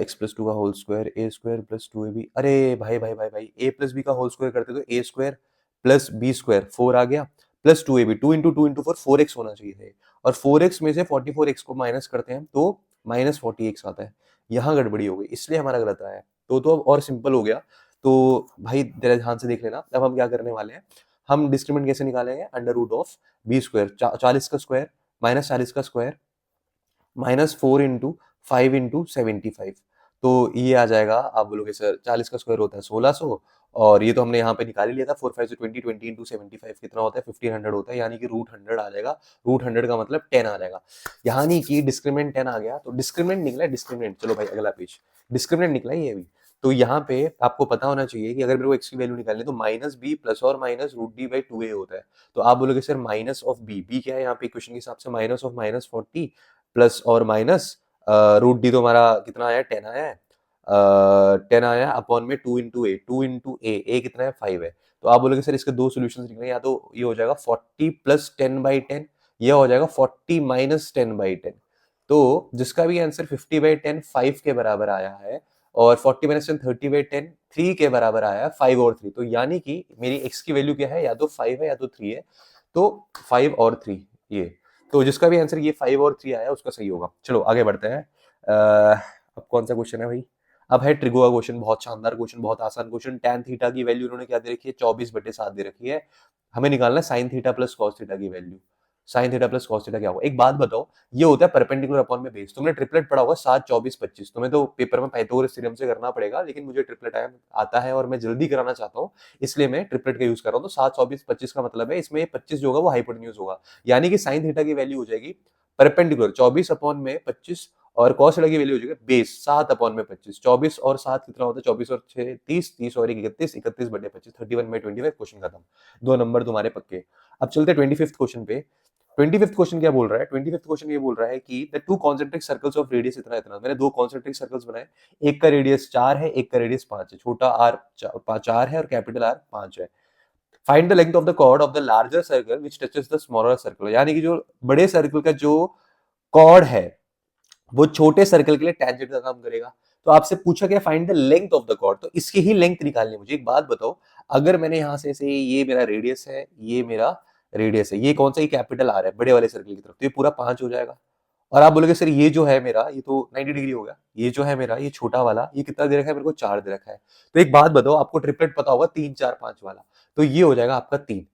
एक्स प्लस टू का whole square a square plus 2ab। अरे भाई ए प्लस बी का होल स्क्वायर करते तो ए स्क्वायर प्लस बी स्क्वायर 4 आ गया, प्लस 2ab, 2 इंटू 4 4x होना चाहिए थे, और 4x में से 44x को माइनस करते हैं तो माइनस 40x आता है। यहाँ गड़बड़ी हो गई इसलिए हमारा गलत आया है। तो अब और सिंपल हो गया। तो भाई तेरे ध्यान से देख लेना, अब हम क्या करने वाले हैं, हम डिस्क्रिमिनेंट कैसे निकालेंगे, under root of B square 40 का स्क्वायर माइनस 40 का स्क्वायर माइनस 4 इंटू 5 इंटू 75। तो ये आ जाएगा, आप बोलोगे सर 40 का स्क्वायर होता है 1600, और ये तो हमने यहाँ पे निकाल ही लिया था, 4 5 से 20, 20 इंटू 75 कितना होता है 1500 होता है, यानी कि रूट 100 आ जाएगा। रूट 100 का मतलब 10 आ जाएगा, यानी कि डिस्क्रिमिनेंट 10 आ गया। तो डिस्क्रिमिनेंट निकला, डिस्क्रिमिनेंट, चलो भाई अगला पेज, डिस्क्रिमिनेंट निकला ये भी। तो यहाँ पे आपको पता होना चाहिए कि अगर मेरे को एक्स की वैल्यू निकालनी है तो माइनस बी प्लस और minus root D by 2a होता है। तो आप बोलोगे sir minus of B, B क्या है यहाँ पे क्वेश्चन के हिसाब से, माइनस ऑफ माइनस 40 प्लस और माइनस रूट डी तो हमारा कितना आया 10 आया है, 10 आया अपॉन में 2 इंटू ए कितना है 5 है। तो आप बोलोगे सर इसके दो सोल्यूशन निकले, या तो ये हो जाएगा 40 प्लस 10/10, यह हो जाएगा 40 माइनस 10/10। तो जिसका भी आंसर 50/10 5 के बराबर आया है, और 40 माइनस 10 30/10 3 के बराबर आया है, 5 और 3। तो यानी कि मेरी x की वैल्यू क्या है, या तो 5 है या तो 3 है। तो 5 और 3 ये, तो जिसका भी आंसर ये 5 और 3 आया उसका सही होगा। चलो आगे बढ़ते हैं। अब कौन सा क्वेश्चन है भाई, अब है ट्रिगो का क्वेश्चन, बहुत शानदार क्वेश्चन, बहुत आसान क्वेश्चन। tan थीटा की वैल्यू उन्होंने क्या दे रखी है, 24/7 दे रखी है। हमें निकालना है sin theta plus cos theta की value. sin theta plus cos theta क्या होगा, एक बात बताओ, ये होता है परपेंडिकुलर अपॉन में बेस। तुमने ट्रिपलेट पढ़ा होगा 7 24 25, तुम्हें तो पेपर में पाइथागोरस थ्योरम से करना पड़ेगा, लेकिन मुझे ट्रिपलेट आता है और मैं जल्दी कराना चाहता हूँ, इसलिए मैं ट्रिपलेट का यूज कर रहा हूँ। तो 7 24 25 का मतलब है इसमें 25 जो होगा वो हाइपोटेन्यूज होगा, यानी कि sin थीटा की वैल्यू हो जाएगी परपेंडिकुलर 24 अपॉन में 25, और cos थीटा की वैल्यू हो जाएगी बेस 7 अपॉन में 25। 24 और 7 कितना होता है, 24 और 6 30, 30 और 1 31, 31/25, 31/25, क्वेश्चन खत्म। 2 नंबर तुम्हारे पक्के। अब चलते 25th क्वेश्चन पे। 25th क्वेश्चन क्या बोल रहा है, 25th क्वेश्चन ये बोल रहा है कि the two concentric circles of radius इतना इतना। मैंने दो कॉन्सेंट्रिक सर्कल्स बनाए, एक का रेडियस 4 है, एक का रेडियस 5 है, छोटा r 4 है और कैपिटल R 5 है। Find the length of the chord of the larger circle which touches the smaller circle, यानी कि जो बड़े सर्कल का जो कॉर्ड है वो छोटे सर्कल के लिए टेंजेंट का काम करेगा। तो आपसे पूछा गया find the length of the chord, तो इसकी ही लेंथ निकालनी है मुझे। एक बात बताओ, अगर मैंने यहां से ये मेरा रेडियस है, ये मेरा रेडियस है, ये कौन सा, ये कैपिटल आर है बड़े वाले सर्कल की तरफ, तो ये पूरा 5 हो जाएगा। और आप बोलोगे सर ये जो है मेरा, ये तो 90 डिग्री हो गया, ये जो है मेरा ये छोटा वाला, ये कितना दे रखा है मेरे को, 4 दे रखा है। तो एक बात बताओ, आपको ट्रिपलेट पता होगा 3 4 5 वाला, तो ये हो जाएगा आपका 3।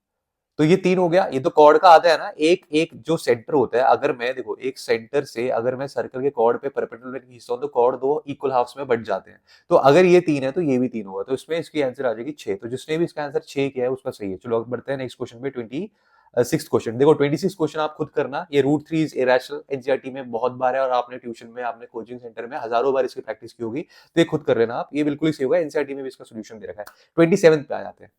तो ये 3 हो गया। ये तो कॉर्ड का आता है ना, एक एक जो सेंटर होता है, अगर मैं देखो एक सेंटर से अगर मैं सर्कल के कॉर्ड पे परपेंडिकुलर खींचता हूं तो कॉर्ड दो इक्वल हाफ्स में बट जाते हैं। तो अगर ये 3 है तो ये भी 3 होगा, तो इसमें इसकी आंसर आ जाएगी 6। तो जिसने भी इसका आंसर 6 किया है उसका सही है। चलो अब बढ़ते हैं नेक्स्ट क्वेश्चन पे, 26 क्वेश्चन। देखो 26 क्वेश्चन आप खुद करना, ये √3 इज इरेशनल एनसीईआरटी में बहुत बार है, और आपने ट्यूशन में, आपने कोचिंग सेंटर में हजारों बार इसकी प्रैक्टिस की होगी, तो ये खुद कर लेना आप, ये बिल्कुल ही सही होगा, एनसीईआरटी में भी इसका सोल्यूशन दे रखा है। 27 पे आ जाते हैं।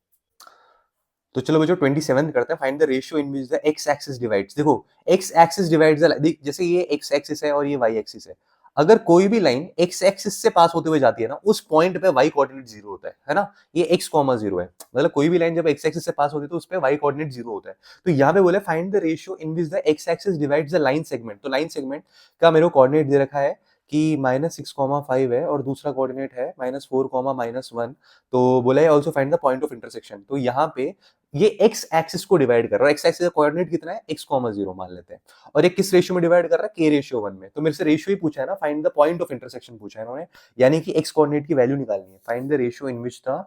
तो चलो बच्चों 27 करते हैं, find the ratio in which the x axis divides. देखो एक्स एक्सिस डिवाइड्स जैसे ये एक्स एक्सिस है और ये वाई एक्सिस है, अगर कोई भी लाइन एक्स एक्सिस से पास होते हुए जाती है ना, उस पॉइंट पे वाई कोऑर्डिनेट जीरो होता है ना। ये एक्स कॉमा जीरो है, मतलब कोई भी लाइन जब एक्स एक्सिस से पास होती है तो उस पे वाई कोऑर्डिनेट जीरो होता है। तो यहाँ पे बोले find the ratio in which the x axis divides the line segment. तो लाइन सेगमेंट का मेरे को कोऑर्डिनेट दे रखा है कि -6,5 है और दूसरा कोऑर्डिनेट है -4,-1। तो बोला है also find the point of intersection. तो यहाँ पे ये एक्स एक्सिस को डिवाइड कर रहा है, एक्स एक्सिस का कोऑर्डिनेट कितना है, x,0 मान लेते हैं, और ये किस रेशियो में डिवाइड कर रहा है, k/1 में। तो मेरे से रेशियो ही पूछा है ना, find the point of intersection पूछा है इन्होंने, यानी कि x कोऑर्डिनेट की वैल्यू निकालनी है। Find the ratio in which the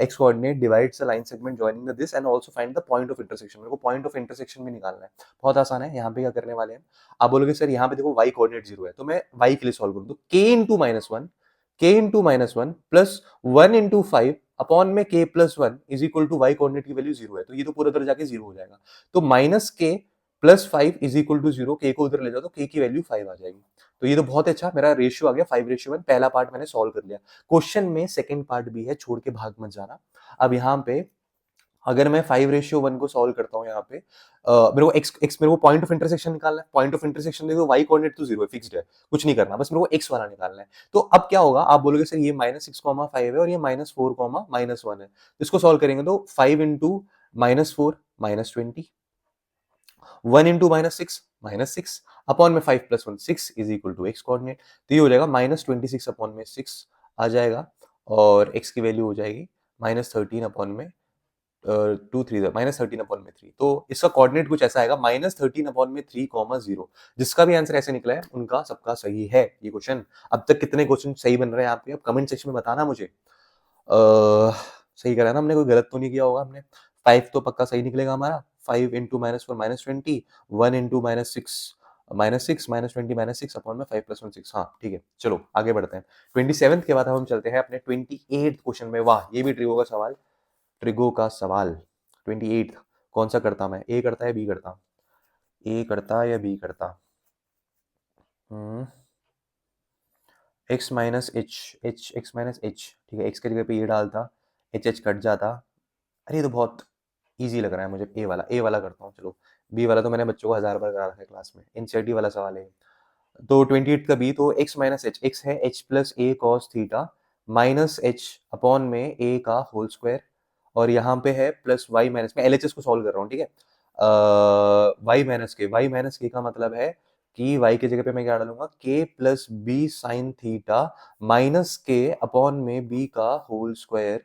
x coordinate divides the line segment joining the this and also find the point of intersection. मेरे को पॉइंट ऑफ इंटरसेक्शन भी निकालना है, बहुत आसान है। यहाँ पे क्या करने वाले हैं, आप बोलोगे सर यहाँ पे देखो y कोऑर्डिनेट 0 है, तो मैं y के लिए सॉल्व करूँ तो k/-1 प्लस 1/5 अपॉन में k+1 is equal to Y coordinate की वैल्यू 0 है, तो ये तो पूरा उधर जाके 0 हो जाएगा। तो -k+5 is equal to 0, k को उधर ले जाओ तो k की वैल्यू 5 आ जाएगी। तो ये तो बहुत अच्छा, मेरा रेशियो आ गया 5/1। पहला पार्ट मैंने सॉल्व कर लिया। क्वेश्चन में सेकंड पार्ट भी है, छोड़ के भाग मत जाना। अब यहाँ पे अगर मैं 5/1 को सॉल्व करता हूँ, यहाँ पे मेरे को x मेरे को पॉइंट ऑफ इंटरसेक्शन निकालना है। पॉइंट ऑफ इंटरसेक्शन देखो y कोऑर्डिनेट तो 0 है, फिक्स्ड है, कुछ नहीं करना, बस मेरे को x वाला निकालना है। तो अब क्या होगा, आप बोलोगे सर ये -6,5 है और ये -4,-1 है, इसको सॉल्व करेंगे तो 5 इंटू -4 -20, 1 इंटू -6 -6 अपॉन में 5+1 6 is equal to x coordinate. तो ये हो जाएगा -26 अपॉन में 6 आ जाएगा, और x की वैल्यू हो जाएगी -13 अपॉन में 2 3 -13/3। तो इसका कोऑर्डिनेट कुछ ऐसा आएगा -13/3, 0। जिसका भी आंसर ऐसे निकला है उनका सबका सही है ये क्वेश्चन। अब तक कितने क्वेश्चन सही बन रहे हैं यहाँ पे, अब कमेंट सेक्शन में बताना मुझे। सही करा ना हमने, कोई गलत तो नहीं किया होगा हमने। 5 तो पक्का सही निकलेगा हमारा। 5 इंटू -4 -20, 1 इंटू -6 -6 -20 -6 अपॉन में 5+1 6। हाँ ठीक है, चलो आगे बढ़ते हैं। 27 के बाद हम चलते हैं अपने 28 क्वेश्चन में। वाह, ये भी ट्रिगो का सवाल, ट्रिगो का सवाल 28। कौन सा करता मैं, ए करता है बी करता, ए करता या बी करता? x minus H, x minus H, ठीक है, x की जगह पे ये डालता, एच कट जाता। अरे ये तो बहुत इजी लग रहा है मुझे, ए वाला करता हूँ। चलो बी वाला तो मैंने बच्चों को 1000 बार करा रखा है क्लास में, एनसीईआरटी वाला सवाल है। तो 28 का बी, तो x माइनस एच, एक्स है h plus a cos theta minus h upon में ए का होल स्क्वायर, और यहाँ पे है प्लस वाई माइनस, मैं एलएचएस को सॉल्व कर रहा हूँ, ठीक है। वाई माइनस के का मतलब है कि वाई की जगह पे मैं क्या डालूंगा, K plus B sine theta minus K upon में बी का whole square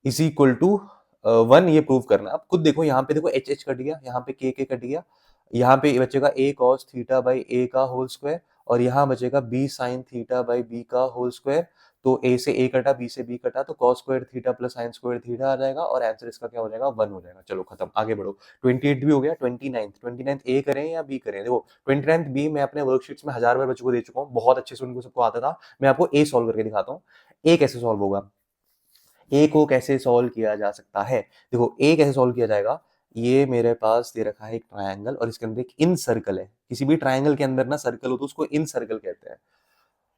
is equal to 1। ये प्रूव करना। अब खुद देखो, यहाँ पे देखो एच कट गया, यहाँ पे के कट गया, यहाँ पे बचेगा a cos theta by a का होल स्क्वायर, और यहाँ बचेगा b sine theta by b का होल स्क्वायर। तो a से a कटा, b से b कटा, तो cos square theta plus sine square theta आ जाएगा, और आंसर इसका क्या हो जाएगा, 1 हो जाएगा। चलो खत्म, आगे बढ़ो। 28 भी हो गया। 29 a करें या b करें? देखो 29 b मैं अपने वर्कशीट्स में 1000 बार बच्चों को दे चुका हूँ, बहुत अच्छे से उनको सबको आता था। मैं आपको a सॉल्व करके दिखाता हूँ। a कैसे सॉल्व होगा, ए को कैसे सॉल्व किया जा सकता है? देखो ए कैसे सॉल्व किया जाएगा, ये मेरे पास दे रखा है एक ट्रायंगल, और इसके अंदर एक इन सर्कल है। किसी भी ट्रायंगल के अंदर ना सर्कल हो तो उसको इन सर्कल कहते हैं,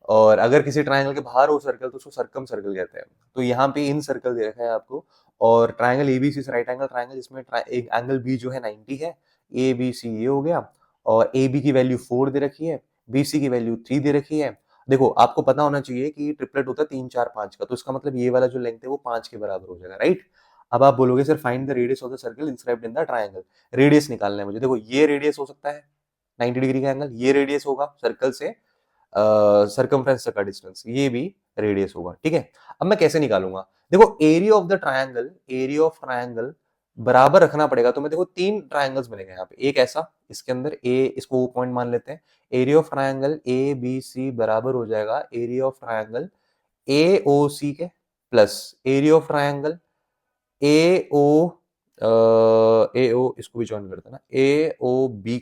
और अगर किसी ट्रायंगल के बाहर हो सर्कल तो उसको सर्कम सर्कल कहते हैं। तो यहाँ पे इन सर्कल दे रखा है आपको, और ट्रायंगल एबीसी से राइट एंगल ट्रायंगल, जिसमें एक एंगल बी जो है 90 है। ए बी सी ये हो गया, और ए बी की वैल्यू 4 दे रखी है, बी सी की वैल्यू 3 दे रखी है। देखो आपको पता होना चाहिए कि ट्रिपलेट होता है 3 4 5 का, तो इसका मतलब ये वाला जो लेंथ है वो 5 के बराबर हो जाएगा, राइट। अब आप बोलोगे sir find the radius of the circle inscribed in the triangle. Radius निकालना है मुझे। देखो ये रेडियस हो सकता है 90 डिग्री का एंगल, ये रेडियस होगा सर्कल से सरकमफ्रेंस का डिस्टेंस, ये भी रेडियस होगा, ठीक है। अब मैं कैसे निकालूंगा, देखो area of the triangle, area of triangle बराबर रखना पड़ेगा। तो मैं देखो 3 ट्रायंगल्स बनेंगे यहाँ पे, एक ऐसा, इसके अंदर ए, इसको वो पॉइंट मान लेते हैं। Area of triangle A B C बराबर हो जाएगा area of triangle A O C के plus area of triangle A O, इसको भी ज्वाइन करते हैं ना, ए ओ बी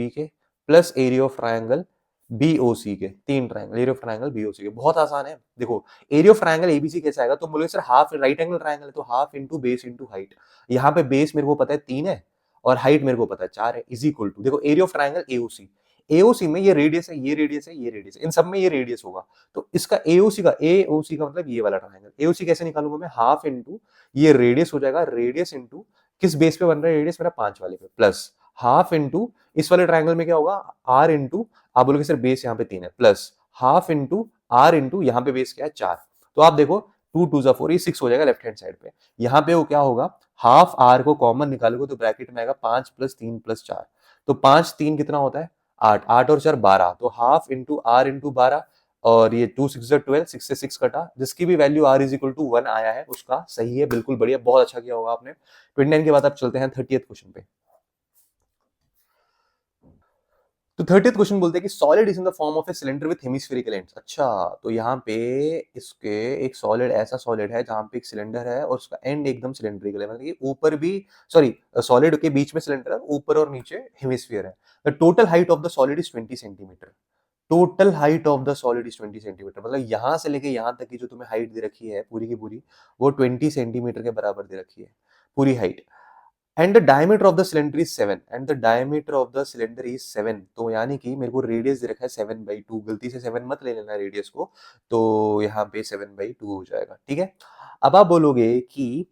के plus area of triangle B O C के। 3 triangle, area of triangle B O C के, बहुत आसान है। देखो एरिया ऑफ ट्रायंगल एबीसी कैसे आएगा, तो बोलोगे sir half right angle triangle है तो half into base into height. यहाँ पे बेस मेरे को पता है 3 है, और हाइट मेरे को पता है 4 है, इज इक्वल टू, देखो area of triangle AOC, AOC में ये रेडियस है, ये रेडियस है, ये रेडियस है, इन सब में ये रेडियस होगा। तो इसका एओसी का मतलब ये वाला ट्रायंगल। एओसी कैसे निकालूंगा मैं, हाफ इंटू ये रेडियस हो जाएगा, रेडियस इंटू किस बेस पे बन रहा है रेडियस मेरा 5 वाले पे, प्लस हाफ इंटू इस वाले ट्रायंगल में क्या होगा, आर इंटू, आप बोलोगे सर बेस यहाँ पे 3 है, plus half into R into यहाँ पे बेस क्या है 4। तो आप देखो 2 2 4 ये 6 हो जाएगा लेफ्ट हैंड साइड पे। यहाँ पे वो क्या होगा, हाफ आर को कॉमन निकालोगे तो ब्रैकेट में आएगा 5 + 3 + 4। तो 5 3 कितना होता है 8, 8 और 4 12, तो हाफ इंटू आर इंटू 12, और ये 2 6 12, 6 से 6 कटा, जिसकी भी value r is equal to 1 आया है उसका सही है, बिल्कुल बढ़िया, बहुत अच्छा किया होगा आपने। 29 के बाद आप चलते हैं 30th क्वेश्चन पे। तो 30th क्वेश्चन बोलते हैं कि solid is in the form of a cylinder with hemispherical ends. अच्छा, तो यहाँ पे इसके एक सॉलिड, ऐसा सॉलिड है जहां पे एक सिलेंडर है और उसका एंड एकदम सिलेंड्रिकल है, मतलब कि ऊपर भी, सॉरी, सॉलिड के बीच में सिलेंडर है, ऊपर और नीचे हेमिस्फीयर है। The total height of the solid is 20 centimetre. Total height of the solid is 20 centimetre, मतलब यहां से लेके यहां तक की जो तुम्हें हाइट दे रखी है पूरी की पूरी, वो 20 सेंटीमीटर के बराबर दे रखी है पूरी height. And the diameter of the cylinder is 7, and the diameter of the cylinder is 7, तो यानी कि मेरे को रेडियस दे रखा है 7/2, गलती से 7 मत ले लेना रेडियस को, तो यहाँ पे 7/2 हो जाएगा, ठीक है। अब आप बोलोगे कि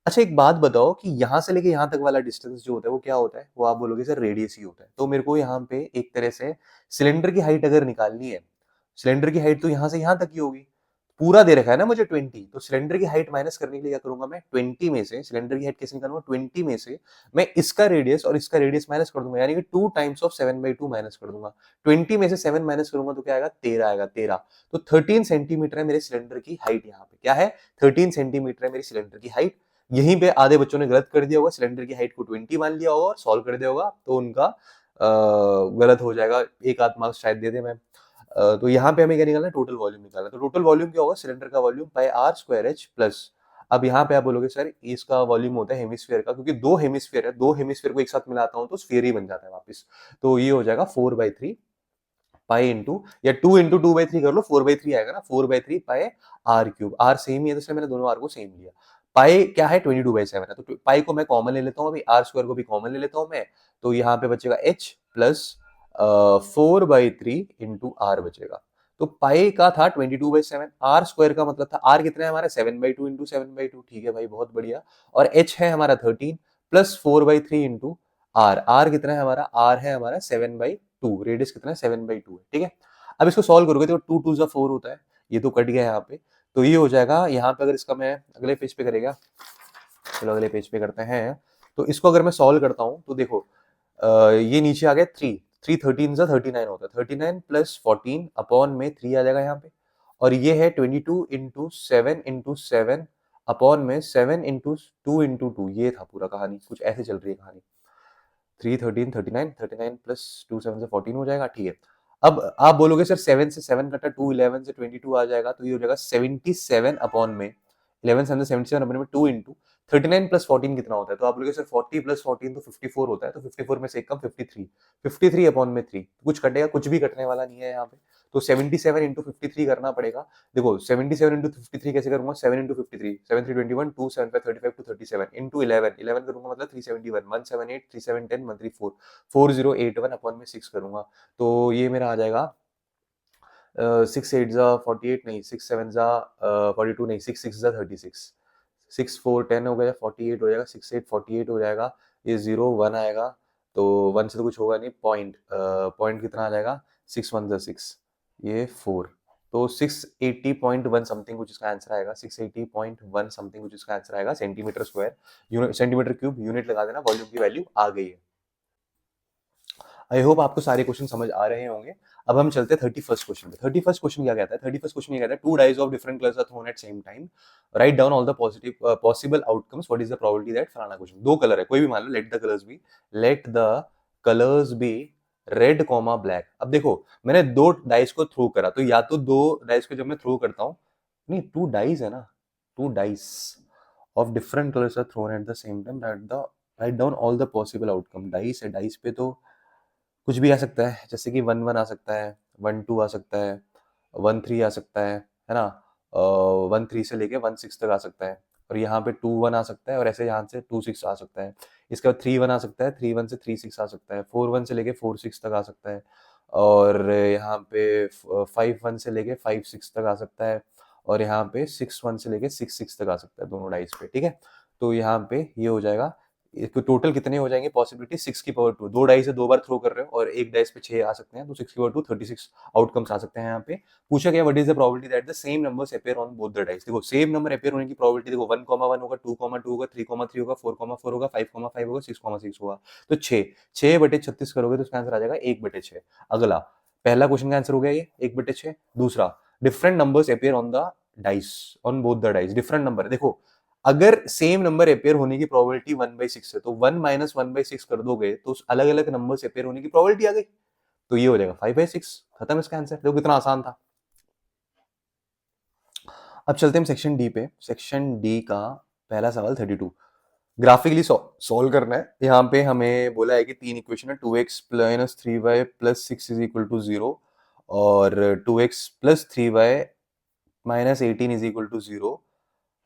अच्छा एक बात बताओ कि यहां से लेके यहां तक वाला डिस्टेंस जो होता है वो क्या होता है, वो आप बोलोगे सर रेडियस ही होता है। तो मेरे को यहाँ पे एक तरह से सिलेंडर की हाइट अगर निकालनी है, सिलेंडर की हाइट तो यहां से यहां तक की होगी, पूरा दे रखा है ना मुझे 20, तो सिलेंडर की हाइट माइनस करने के लिए क्या करूंगा मैं, 20 में से सिलेंडर की हाइट कैसे निकालूंगा, 20 में से मैं इसका रेडियस और इसका रेडियस माइनस कर दूंगा, यानी कि 2 टाइम्स ऑफ 7/2 माइनस कर दूंगा। 20 में से 7 माइनस करूंगा तो क्या आएगा, 13 आएगा, 13। तो 13 सेंटीमीटर है मेरे सिलेंडर की हाइट, यहाँ पे क्या है, 13 सेंटीमीटर है मेरी सिलेंडर की हाइट। यहीं पे आधे बच्चों ने गलत कर दिया होगा, सिलेंडर की हाइट को 20 मान लिया होगा और सॉल्व कर दिया होगा, तो उनका गलत हो जाएगा, एक आध मार्क्स शायद दे दे मैं। तो यहाँ पे हमें क्या निकालना है, टोटल वॉल्यूम निकालना है। तो टोटल वॉल्यूम क्या होगा, सिलेंडर का volume pi r square h plus, अब यहाँ पे आप बोलोगे सर इसका वॉल्यूम होता है हेमिस्फीयर का, क्योंकि दो हेमिस्फीयर है, दो हेमिस्फीयर को एक साथ मिलाता हूँ तो स्फीयर ही बन जाता है वापस। तो ये हो जाएगा 4/3 पाई इंटू, या 2 इंटू 2/3 कर लो, 4/3 आएगा ना, 4/3 पाई आर क्यूब, आर सेम ही है तो इसलिए मैंने दोनों आर को सेम लिया। पाई क्या है, 22/7 है, तो पाई को मैं कॉमन ले लेता हूँ, अभी आर स्क्वायर को भी कॉमन ले लेता हूँ मैं, तो यहाँ पे बचेगा एच प्लस 4/3 इंटू आर बचेगा। तो पाई का था 22/7, आर स्क्वायर का मतलब था, आर कितना है हमारा 7/2 इंटू 7/2, ठीक है भाई बहुत बढ़िया, और एच है हमारा 13 प्लस 4/3 इंटू आर, आर कितना है हमारा, आर है हमारा 7/2, रेडियस कितना है 7/2 है, ठीक है। अब इसको सॉल्व करोगे तो 2 2 4 होता है, ये तो कट गया यहाँ पे, तो ये हो जाएगा यहाँ पे, अगर इसका मैं अगले पेज पे करेगा, चलो अगले पेज पे करते हैं, तो इसको अगर मैं सॉल्व करता हूँ तो देखो ये नीचे आ गया 3, 3 13 जा 39 होता है, 39 प्लस 14 अपॉन में 3 आ जाएगा यहाँ पे, और ये है 22 इंटू 7 इंटू 7 अपॉन में 7 इंटू 2 इंटू 2, ये था पूरा कहानी, कुछ ऐसे चल रही है कहानी। 3 13 39, 39 प्लस 2 7 से 14 हो जाएगा, ठीक है। अब आप बोलोगे सर 7 से 7 कटा, 2 11 से 22 आ जाएगा, तो ये हो जाएगा 77 अपॉन में 11 7 से 77 अपॉन में 2 इंटू 39 प्लस 14 कितना होता है, तो आप बोलोगे सर 40 प्लस 14 तो 54 होता है, तो 54 में से एक कम 53, 53 अपॉन में 3, कुछ कटेगा, कुछ भी कटने वाला नहीं है यहाँ पे, तो 77 इंटू 53 करना पड़ेगा। देखो 77 इंटू 53 कैसे करूंगा, 7 इंटू 53, 7 3 21, 2 7 5 35 टू 37 इंटू 11, 11 करूंगा मतलब 371, 178 3 7 10 1 3 4, 4081 अपॉन में 6 करूंगा, तो ये मेरा आ जाएगा 6 8 जा 48 नहीं, 6 7 जा 42 नहीं, 6 6 जा 36, 6 4 10 हो गया, 48 हो जाएगा, 6 8 48 हो जाएगा, ये 0 1 आएगा, तो 1 से तो कुछ होगा नहीं, पॉइंट पॉइंट कितना आ जाएगा, 6 1 जा 6, ये 4, तो 680.1 समथिंग कुछ इसका आंसर आएगा, 680.1 समथिंग कुछ इसका आंसर आएगा, centimetre square, unit centimetre cube, unit लगा देना, वॉल्यूम की वैल्यू आ गई है। आई होप आपको सारे क्वेश्चन समझ आ रहे होंगे। अब हम चलते हैं 31st क्वेश्चन पे। 31st क्वेश्चन क्या कहता है, 31st क्वेश्चन ये कहता है, two dice of different colours are thrown at same time, write down all the positive possible outcomes, what is the probability that, फलाना क्वेश्चन, दो कलर है कोई भी मान लो, let the colours be red comma black. अब देखो मैंने दो डाइस को थ्रो करा, तो या तो दो डाइस को जब मैं थ्रो करता हूँ, नहीं टू डाइस है ना, two dice of different colours are thrown at the same time, write down all the possible outcome, dice है, डाइस पे तो कुछ भी आ सकता है, जैसे कि 1 1 आ सकता है, 1 2 आ सकता है, 1 3 आ सकता है ना, 1 3 से लेके 1 6 तक आ सकता है, और यहाँ पे 2 1 आ सकता है, और ऐसे यहाँ से 2 6 आ सकता है, इसके बाद 3 1 आ सकता है, 3 1 से 3 6 आ सकता है, 4 1 से लेके 4 6 तक आ सकता है, और यहाँ पे 5 1 से लेके 5 6 तक आ सकता है, और यहाँ पे 6 1 से लेके 6 6 तक आ सकता है दोनों डाइस पे, ठीक है। तो यहाँ पे ये हो जाएगा, टोटल कितने हो जाएंगे पॉसिबिलिटी, 6 की पावर 2, दो डाइस से दो बार थ्रो कर रहे हो और एक डाइस पे 6 आ सकते हैं, तो 6 की पावर 2 36 आउटकम्स आ सकते हैं यहाँ पे। पूछा गया what is the probability that the same numbers appear on both the dice. देखो सेम नंबर अपीयर होने की प्रोबेबिलिटी देखो 1,1 होगा, 2,2 होगा, 3,3 होगा, 4,4 होगा, 5,5 होगा, 6,6 होगा। तो 6 6/36 करोगे तो इसका आंसर आ जाएगा 1/6। अगला, पहला क्वेश्चन का आंसर हो गया ये 1/6। दूसरा, different numbers appear on the dice, on both the dice, different number. देखो अगर सेम नंबर अपीयर होने की प्रोबेबिलिटी 1/6 है तो 1 - 1/6 कर दोगे तो अलग अलग नंबर अपीयर होने की प्रोबेबिलिटी आ गई, तो ये हो जाएगा 5/6। खत्म इसका आंसर। देखो कितना आसान था। अब चलते हैं सेक्शन डी पे। सेक्शन डी का पहला सवाल 32 ग्राफिकली सॉल्व करना है। यहाँ पे हमें बोला है कि तीन इक्वेशन है, 2x - 3y + 6 = 0 और 2x + 3y - 18 = 0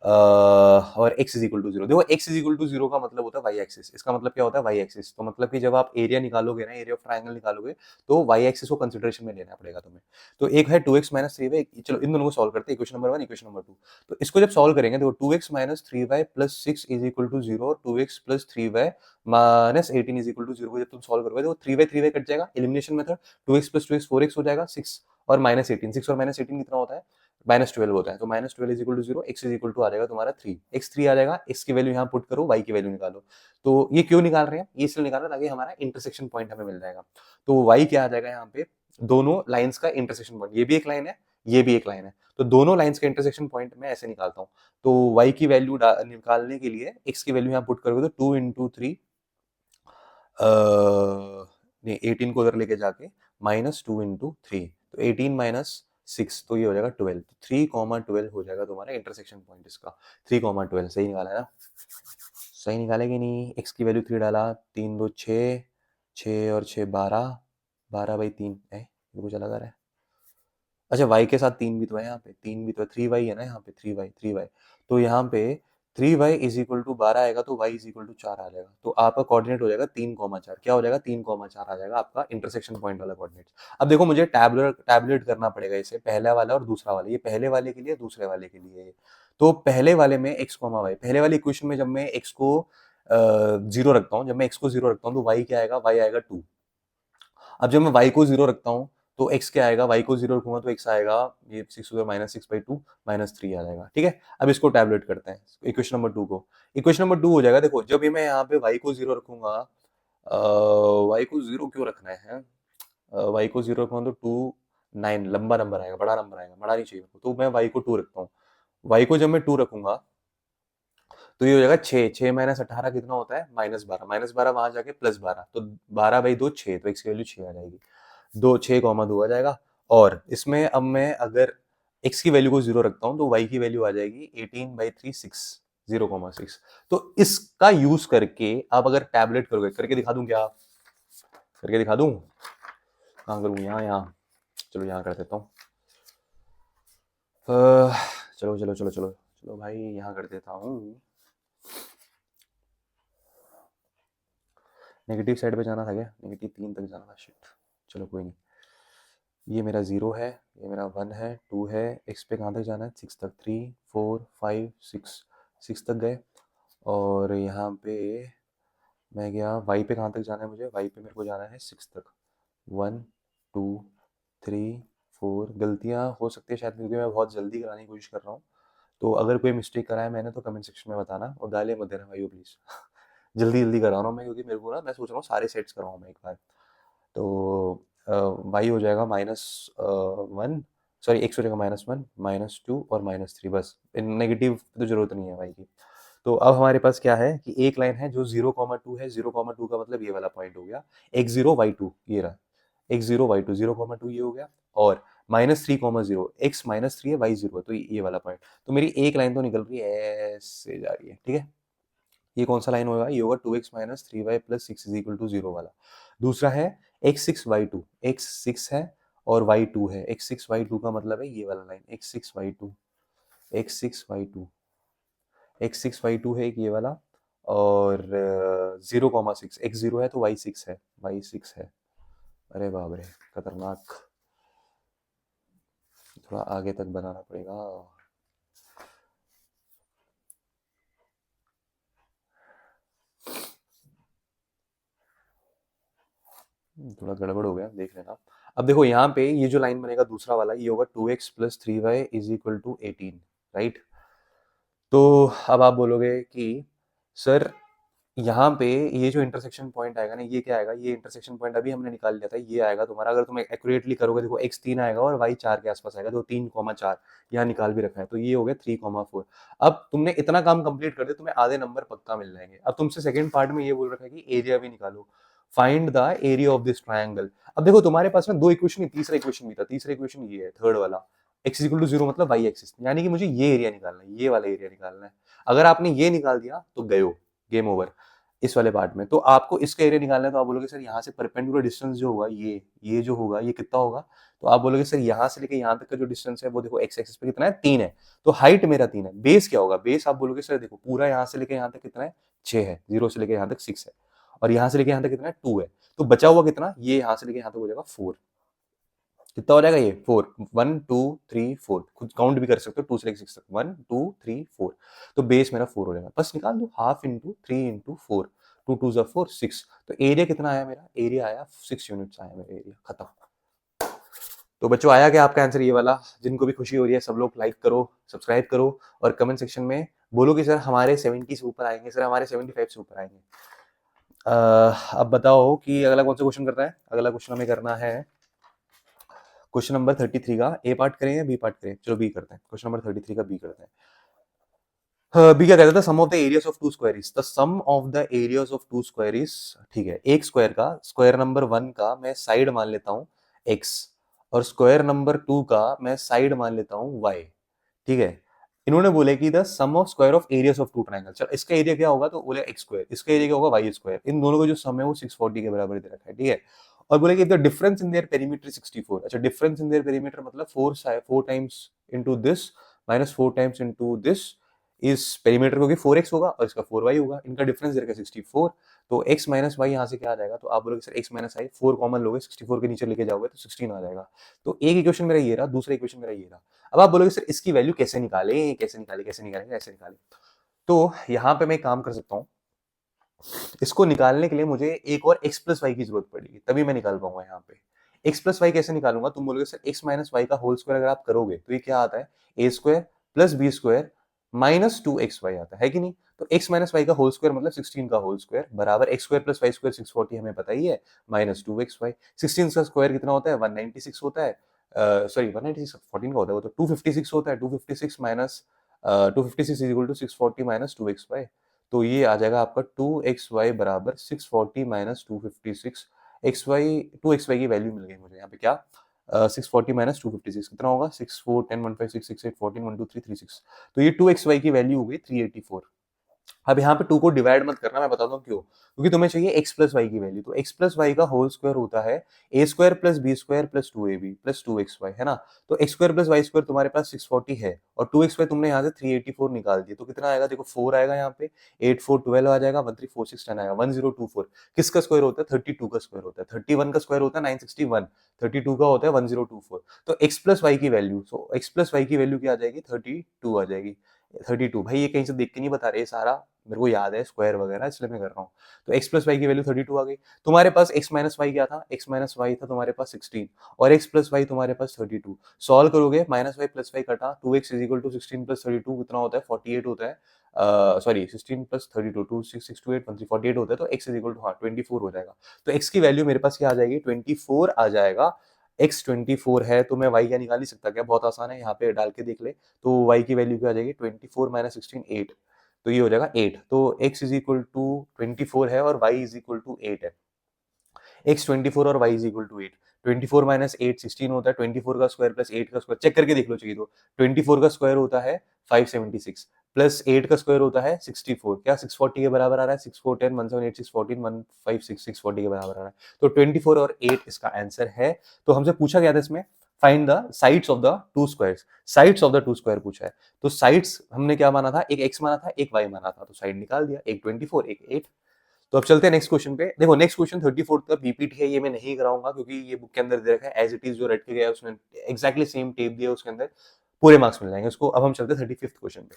और x = 0। देखो x = 0 का मतलब होता है वाई एक्सिस। इसका मतलब क्या होता है, वाई एक्सिस। तो मतलब कि जब आप एरिया निकालोगे ना, एरिया ऑफ ट्राइंगल निकालोगे, तो वाई एक्सिस को कंसिडरेशन में लेना पड़ेगा तुम्हें। तो एक है 2x - 3y, चलो इन दोनों को सॉल्व करते हैं, इक्वेशन नंबर 1 इक्वेशन नंबर 2। तो इसको जब सॉल्व करेंगे, देखो 2x - 3y + 6 = 0 और 2x + 3y - 18 = 0 को जब तुम सॉल्व करोगे तो 3y कट जाएगा, elimination method. 2x + 2x 4x हो जाएगा, 6 और -18, 6 और -18 कितना होता है, -12 होता है। तो -12 = 0, x = आ जाएगा तुम्हारा 3, x 3 आ जाएगा, x की वैल्यू यहाँ पुट करो, y की वैल्यू निकालो। तो ये क्यों निकाल रहे हैं, ये इसलिए निकाल रहे हैं ताकि हमारा इंटरसेक्शन पॉइंट हमें मिल जाएगा। तो y क्या आ जाएगा यहाँ पे, दोनों लाइंस का इंटरसेक्शन पॉइंट, ये भी एक लाइन है, ये भी एक लाइन है, तो दोनों लाइंस का इंटरसेक्शन पॉइंट मैं ऐसे निकालता हूँ। तो y की वैल्यू निकालने के लिए x की वैल्यू यहाँ पुट करोगे तो 2 × 3 नहीं 18 को उधर लेके जाके -2 × 3, तो 18 - 6, तो ये हो जाएगा 12। तो 3,12 हो जाएगा तुम्हारा इंटरसेक्शन पॉइंट इसका। 3,12 सही निकाला है ना, सही निकाले कि नहीं। x की वैल्यू 3 डाला, 3 2 6, 6 और 6 12, 12/3 है, ये कुछ अलग आ रहा है। अच्छा y के साथ 3 भी तो है, यहाँ पे 3 भी तो है, 3y है ना यहाँ पे, 3y। तो यहाँ पे 3y = 12 आएगा तो y = 4 आ जाएगा। तो आपका कोऑर्डिनेट हो जाएगा 3,4। क्या हो जाएगा, 3,4 आ जाएगा आपका इंटरसेक्शन पॉइंट वाला कोऑर्डिनेट। अब देखो मुझे टैबुलेट करना पड़ेगा इसे, पहला वाला और दूसरा वाला, ये पहले वाले के लिए, दूसरे वाले के लिए। तो पहले वाले में x, y, पहले वाले इक्वेशन में जब मैं x को 0 रखता हूँ, जब मैं x को 0 रखता हूँ तो y क्या आएगा, y आएगा 2। अब जब मैं y को 0 रखता हूँ तो x क्या आएगा, y को 0 रखूंगा तो x आएगा, ये 6 -6/2 -3 आ जाएगा, ठीक है। अब इसको टैबलेट करते हैं इक्वेशन नंबर 2 को। इक्वेशन नंबर 2 हो जाएगा, देखो जब ये मैं यहाँ पे y को 0 रखूंगा, y को 0 क्यों रखना है, y को 0 रखूंगा तो 2 9 लंबा नंबर आएगा, बड़ा नंबर आएगा, बड़ा नहीं चाहिए, तो मैं y को 2 रखता हूँ। y को जब मैं 2 रखूंगा तो ये हो जाएगा 6, 6 - 18 कितना होता है, -12, -12 वहां जाके +12, तो 12/2 6, तो x की वैल्यू 6 आ जाएगी। 2 6,2 आ जाएगा। और इसमें अब मैं अगर x की वैल्यू को 0 रखता हूँ तो y की वैल्यू आ जाएगी 18/3 6, 0,6। तो इसका यूज करके आप अगर टैबलेट करोगे, करके दिखा दूं क्या, करके दिखा दूं, कहाँ करूँ, यहाँ यहाँ, चलो यहाँ कर देता हूँ। चलो चलो चलो चलो चलो भाई, यहाँ कर देता हूँ। नेगेटिव साइड पे जाना था क्या, -3 तक जाना था, शिट। चलो कोई नहीं, ये मेरा 0 है, ये मेरा 1 है, 2 है, x पे कहाँ तक जाना है, 6 तक, 3 4 5 6, 6 तक गए। और यहाँ पे मैं गया, y पे कहाँ तक जाना है मुझे, y पे मेरे को जाना है 6 तक, 1 2 3 4। गलतियाँ हो सकती है शायद क्योंकि मैं बहुत जल्दी कराने की कोशिश कर रहा हूँ, तो अगर कोई मिस्टेक करा है मैंने तो कमेंट सेक्शन में बताना, और गाली मत देना भाइयों प्लीज़। जल्दी जल्दी करा रहा हूँ मैं, क्योंकि मेरे को ना, मैं सोच रहा हूँ सारे सेट्स कराऊँ मैं एक बार। तो y हो जाएगा -1, सॉरी x हो जाएगा -1 -2 और -3, बस नेगेटिव तो जरूरत नहीं है y की। तो अब हमारे पास क्या है कि एक लाइन है जो 0,2 है, 0,2 का मतलब ये वाला पॉइंट हो गया, x0 y2 ये रहा, x0 y2, 0,2 ये हो गया, और -3,0, x -3 है y0 है, तो ये वाला पॉइंट। तो मेरी एक लाइन तो निकल रही है, ऐसे जा रही है, ठीक है। ये कौन सा लाइन होगा, ये होगा 2x - 3y + 6 = 0 वाला। दूसरा है x6 y2, x6 है और y2 है, x6 y2 का मतलब है ये वाला line, x6 y2, x6 y2, x6 y2 है एक ये वाला, और 0,6, x0 है तो y6 है, y6 है, अरे बाप रे, खतरनाक। थोड़ा आगे तक बनाना पड़ेगा। थोड़ा गड़बड़ हो गया, देख लेना। अब देखो यहाँ पे ये जो लाइन बनेगा दूसरा वाला, ये होगा 2x+3y is equal to 18, right. तो अब आप बोलोगे कि सर यहाँ पे ये जो इंटरसेक्शन पॉइंट आएगा ना, ये क्या आएगा, ये इंटरसेक्शन पॉइंट अभी हमने निकाल लिया था, ये आएगा तुम्हारा, अगर तुम एक्यूरेटली करोगे, देखो x3 आएगा और y4 के आसपास आएगा, तो 3,4 यहाँ निकाल भी रखा है, तो ये हो गया 3,4। अब तुमने इतना काम कंप्लीट कर दिया, तुम्हें आधे नंबर पक्का मिल जाएंगे। अब तुमसे सेकंड पार्ट में ये बोल रखा है कि एरिया भी निकालो, find the area of this triangle. अब देखो तुम्हारे पास में दो इक्वेशन, तीसरा इक्वेशन भी था, तीसरा इक्वेशन ये है, थर्ड वाला, x इक्वल टू 0 मतलब वाई एक्सिस, यानी कि मुझे ये एरिया निकालना है, ये वाला एरिया निकालना है। अगर आपने ये निकाल दिया तो गए हो, गेम ओवर इस वाले पार्ट में। तो आपको इसका एरिया निकालना है, तो आप बोलोगे सर यहाँ से परपेंडिकुलर डिस्टेंस जो होगा, ये जो होगा ये कितना होगा, तो आप बोलोगे सर यहाँ से लेके यहाँ तक का जो डिस्टेंस है वो देखो एक्स एक्सिस पे कितना है, 3 है, तो हाइट मेरा 3 है। बेस क्या होगा, बेस आप बोलोगे सर देखो पूरा यहाँ से लेके यहाँ तक कितना है, 6 है, 0 से लेके यहाँ तक 6 है, और यहाँ से लेके यहाँ तक कितना है, 2 है, तो बचा हुआ कितना, ये यहाँ से लेके यहाँ तक हो जाएगा 4। कितना हो जाएगा ये, 4, 1 2 3 4, खुद काउंट भी कर सकते हो, 2 से लेके 6 तक, 1 2 3 4, तो बेस मेरा 4 हो जाएगा। बस निकाल दो, हाफ इंटू 3 इंटू 4, 2 2 जा 4 6, तो एरिया कितना आया मेरा, एरिया आया 6 यूनिट्स आया मेरा एरिया, खत्म। तो बच्चों आया क्या आपका आंसर ये वाला, जिनको भी खुशी हो रही है सब लोग लाइक करो, सब्सक्राइब करो, और कमेंट सेक्शन में बोलो कि सर हमारे 70 से ऊपर आएंगे, सर हमारे 75 से ऊपर आएंगे। अब बताओ कि अगला कौन सा क्वेश्चन करना है। अगला क्वेश्चन हमें करना है क्वेश्चन नंबर 33 का ए पार्ट करें या बी पार्ट करें, चलो बी करते हैं, क्वेश्चन नंबर 33 का बी करते हैं। बी क्या कहता था, sum of the areas of two square is, the sum of the areas of two square is, ठीक है, एक स्क्वायर का स्क्वायर नंबर 1 का मैं साइड मान लेता हूं x, और स्क्वायर नंबर 2 का मैं साइड मान लेता हूं y, ठीक है। इन्होंने बोले कि the sum of square of areas of two triangle, चल इसका एरिया क्या होगा, तो बोले x स्क्वायर, इसका एरिया क्या होगा y स्क्वायर, इन दोनों का जो सम है वो 640 के बराबर दे रखा है, ठीक है। और बोले कि the difference in their perimeter 64, अच्छा डिफरेंस इन देयर पेरीमीटर मतलब 4 times into this minus 4 times into this इस पेरीमीटर, क्योंकि 4x होगा और इसका 4y होगा, इनका डिफरेंस दे रखा है 64, तो x माइनस वाई यहाँ से क्या आ जाएगा, तो आप बोलोगे सर x माइनस आई, 4 कॉमन लोगे 64 के नीचे लेके जाओगे तो 16 आ जाएगा। तो एक इक्वेशन मेरा ये रहा, दूसरा इक्वेशन मेरा ये रहा। अब आप बोलोगे सर इसकी वैल्यू कैसे निकालें, कैसे निकालें, कैसे निकालेंगे, कैसे निकालें। तो यहाँ पे मैं एक काम कर सकता हूँ, इसको निकालने के लिए मुझे एक और x प्लस वाई की जरूरत पड़ेगी, तभी मैं निकाल पाऊंगा यहाँ पे। x प्लस वाई कैसे निकालूंगा, तुम बोलोगे सर x माइनस वाई का होल स्क्वायर अगर आप करोगे तो ये क्या आता है, ए square plus b square minus 2xy आता है कि नहीं। तो x माइनस वाई का होल स्क्वायर मतलब 16 का होल स्क्वायर बराबर x square plus y square 640 हमें पता ही है, माइनस 2xy। 16 का स्क्वायर कितना होता है, 196 होता है, सॉरी 196 14 का होता है वो, तो 256 होता है, 256 minus 256 is equal to 640 minus 2xy, तो ये आ जाएगा आपका 2xy बराबर 640 माइनस 256, xy 2xy की वैल्यू मिल गई मुझे यहाँ पे क्या, 640 माइनस 256 कितना होगा, 6 4 10 1 5 6 6 8 14 1 2 3 3 6, तो ये 2xy की वैल्यू हो गई 384। अब यहाँ पे 2 को डिवाइड मत करना, मैं बताता हूँ क्यों, क्योंकि तुम्हें चाहिए x प्लस वाई की वैल्यू, तो x प्लस वाई का होल स्क्वायर होता है ए square plus b square plus 2ab plus 2xy, है ना। तो x square plus y square तुम्हारे पास 640 है, और 2xy तुमने यहाँ से 384 निकाल दिया, तो कितना आएगा, देखो 4 आएगा यहाँ पे, 8 4 12 आ जाएगा, 1 3 4 6 10 आएगा, 1024। किसका स्क्वायर होता है, 32 का स्क्वायर होता है, 31 का स्क्वायर होता है 961, 32 का होता है 1024, तो x प्लस वाई की वैल्यू, सो x प्लस वाई की वैल्यू क्या आ जाएगी, 32 आ जाएगी। 32 भाई, ये कहीं से देख के नहीं बता रहे, सारा मेरे को याद है स्क्वायर वगैरह, इसलिए मैं कर रहा हूँ। तो x प्लस वाई की वैल्यू 32 आ गई। तुम्हारे पास x माइनस वाई क्या था, x माइनस वाई था तुम्हारे पास 16, और x प्लस वाई तुम्हारे पास 32। सॉल्व करोगे, माइनस वाई प्लस वाई कटा, 2x is equal to 16 plus 32 कितना होता है, 48 होता है, सॉरी 16 प्लस 32 2 6 6 2 8 1 3 48 होता है, तो x इज इक्वल टू हाँ 24 हो जाएगा। तो x की वैल्यू मेरे पास क्या आ जाएगी, 24 आ जाएगा। x 24 है तो मैं y क्या निकाल नहीं सकता क्या, बहुत आसान है, यहाँ पे डाल के देख ले, तो y की वैल्यू क्या आ जाएगी, 24 माइनस 16 8, तो ये हो जाएगा 8, तो x इज इक्वल टू 24 है और y इज इक्वल टू 8 है, x 24 और y is equal to 8, 24 minus 8 16 होता है, 24 का स्क्वायर प्लस 8 का स्क्वायर चेक करके देख लो चाहिए तो, 24 का स्क्वायर होता है 576 प्लस 8 का स्क्वायर होता है 64, क्या 640 के बराबर आ रहा है, 6 4 10 1 7 8 6 14 1 5 6 640 के बराबर आ रहा है, तो 24 और 8 इसका आंसर है। तो हमसे पूछा गया था इसमें find the sides of the two squares, sides of the two square पूछा है, तो साइड्स हमने क्या माना था, एक x माना था एक y माना था, तो साइड निकाल दिया, एक 24 एक 8, तो अब चलते हैं नेक्स्ट क्वेश्चन पे। देखो नेक्स्ट क्वेश्चन 34 का पीपीटी है, ये मैं नहीं कराऊंगा क्योंकि ये बुक के अंदर दे रखा है एज इट इज, जो रट के गया उसने एग्जैक्टली सेम टेप दिया उसके अंदर, पूरे मार्क्स मिल जाएंगे उसको। अब हम चलते हैं 35th क्वेश्चन पे।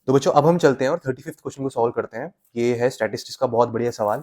तो बच्चों अब हम चलते हैं और 35th क्वेश्चन को सॉल्व करते हैं। ये है स्टैटिस्टिक्स का बहुत बढ़िया सवाल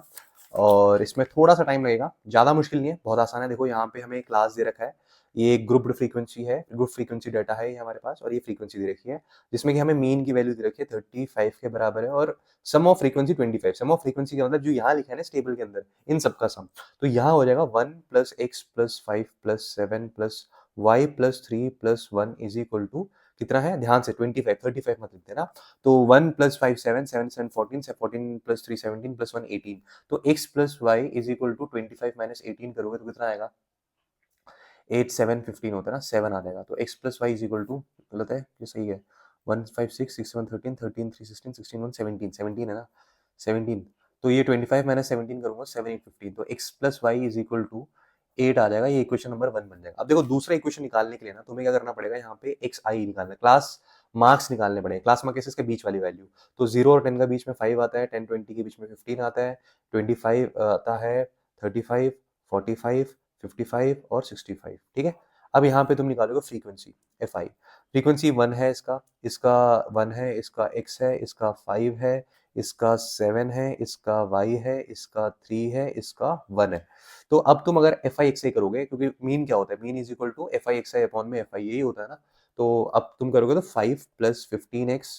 और इसमें थोड़ा सा टाइम लगेगा, ज्यादा मुश्किल नहीं है, बहुत आसान है। देखो यहाँ पे हमें क्लास दे रखा है, ये ग्रुप्ड फ्रीक्वेंसी है, ग्रुप फ्रीक्वेंसी डाटा है ये हमारे पास, और ये फ्रीक्वेंसी दे रखी है जिसमें कि हमें मीन की वैल्यू दे रखी है 35 के बराबर है और sum of frequency 25। Sum of frequency का मतलब जो यहाँ लिखा है ना टेबल के अंदर, इन सबका सम। तो यहाँ हो जाएगा 1 + x + 5 + 7 + y + 3 + 1 is equal to कितना है, ध्यान से 25, 35 मत लिखते ना। तो 1 + 5 7, 7 7 14, 14 + 3 17 + 1 18। तो x + y is equal to 25 - 18 करोगे तो कितना आएगा, 8 7 15 होता है ना, 7 आ जाएगा। तो x + y is equal to, गलत है ये सही है, 1 5 6 6 7 13 13 3 16 16 1 17 17 है ना, 17। तो ये 25 - 17 करूंगा 7 8 15, तो x + y is equal to 8 आ जाएगा। ये इक्वेशन नंबर 1 बन जाएगा। अब देखो दूसरा इक्वेशन निकालने के लिए ना तुम्हें क्या करना पड़ेगा, यहाँ पे एक्स आई निकालना है, क्लास मार्क्स निकालने पड़ेंगे। क्लास मार्क्स इसके बीच वाली वैल्यू, तो 0 और 10 का बीच में 5 आता है, 10 20 के बीच में 15 आता है, 25 आता है, 35 45 55 और 65, ठीक है। अब यहाँ पे तुम निकालोगे फ्रीक्वेंसी एफ आई, फ्रीक्वेंसी 1 है इसका, इसका 1 है, इसका x है, इसका 5 है, इसका 7 है, इसका y है, इसका 3 है, इसका 1 है। तो अब तुम अगर एफ आई एक्स आई करोगे, क्योंकि मीन क्या होता है, mean is equal to f i x i upon में एफ आई, यही होता है ना। तो अब तुम करोगे तो 5 + 15x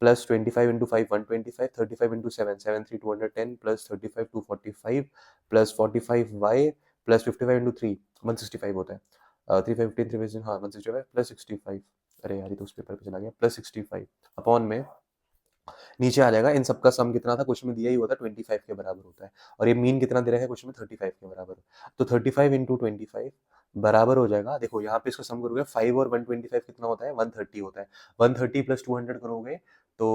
+ 25 × 5 125, 35 × 7 7 3 210 + 35 245 + 45y + 55 × 3 165 होता है। 3 15 3 15 हाँ 165 + 65, अरे यार ये तो उस पेपर पे चला गया, +65 अपॉन में नीचे आ जाएगा। इन सबका सम कितना था, क्वेश्चन में दिया ही हुआ था 25 के बराबर होता है, और ये मीन कितना दे रहा है क्वेश्चन में 35 के बराबर। तो 35 × 25 बराबर हो जाएगा, देखो यहाँ पे इसको सम करोगे 5 और 125 कितना होता है, 130 होता है। 130 + 200 करोगे तो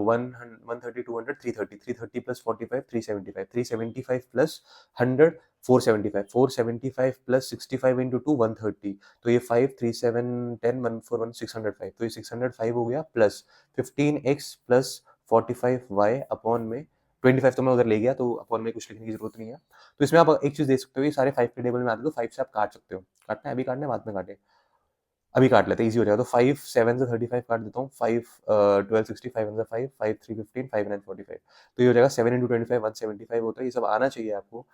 130 200 330, 330 + 45 375, 375 + 100 475, 475 + 65 × 2 130। तो ये 5 3 7 10 1 4 1 605, तो ये 605 हो गया, प्लस 15x + 45y अपॉन में 25 तो मैं उधर ले गया, तो अपॉन में कुछ लिखने की जरूरत नहीं है। तो इसमें आप एक चीज देख सकते हो, ये सारे 5 के टेबल में आते, तो 5 से आप काट सकते हो। काटना है, अभी काटना है, बाद में काटे, अभी काट लेते हैं, इजी हो जाएगा। तो 5 7 से 35 काट देता हूँ, 5 12 60, 5 1 5 5 3 15 5 9 45। तो ये हो जाएगा 7 × 25 175 होता है, ये सब आना चाहिए आपको।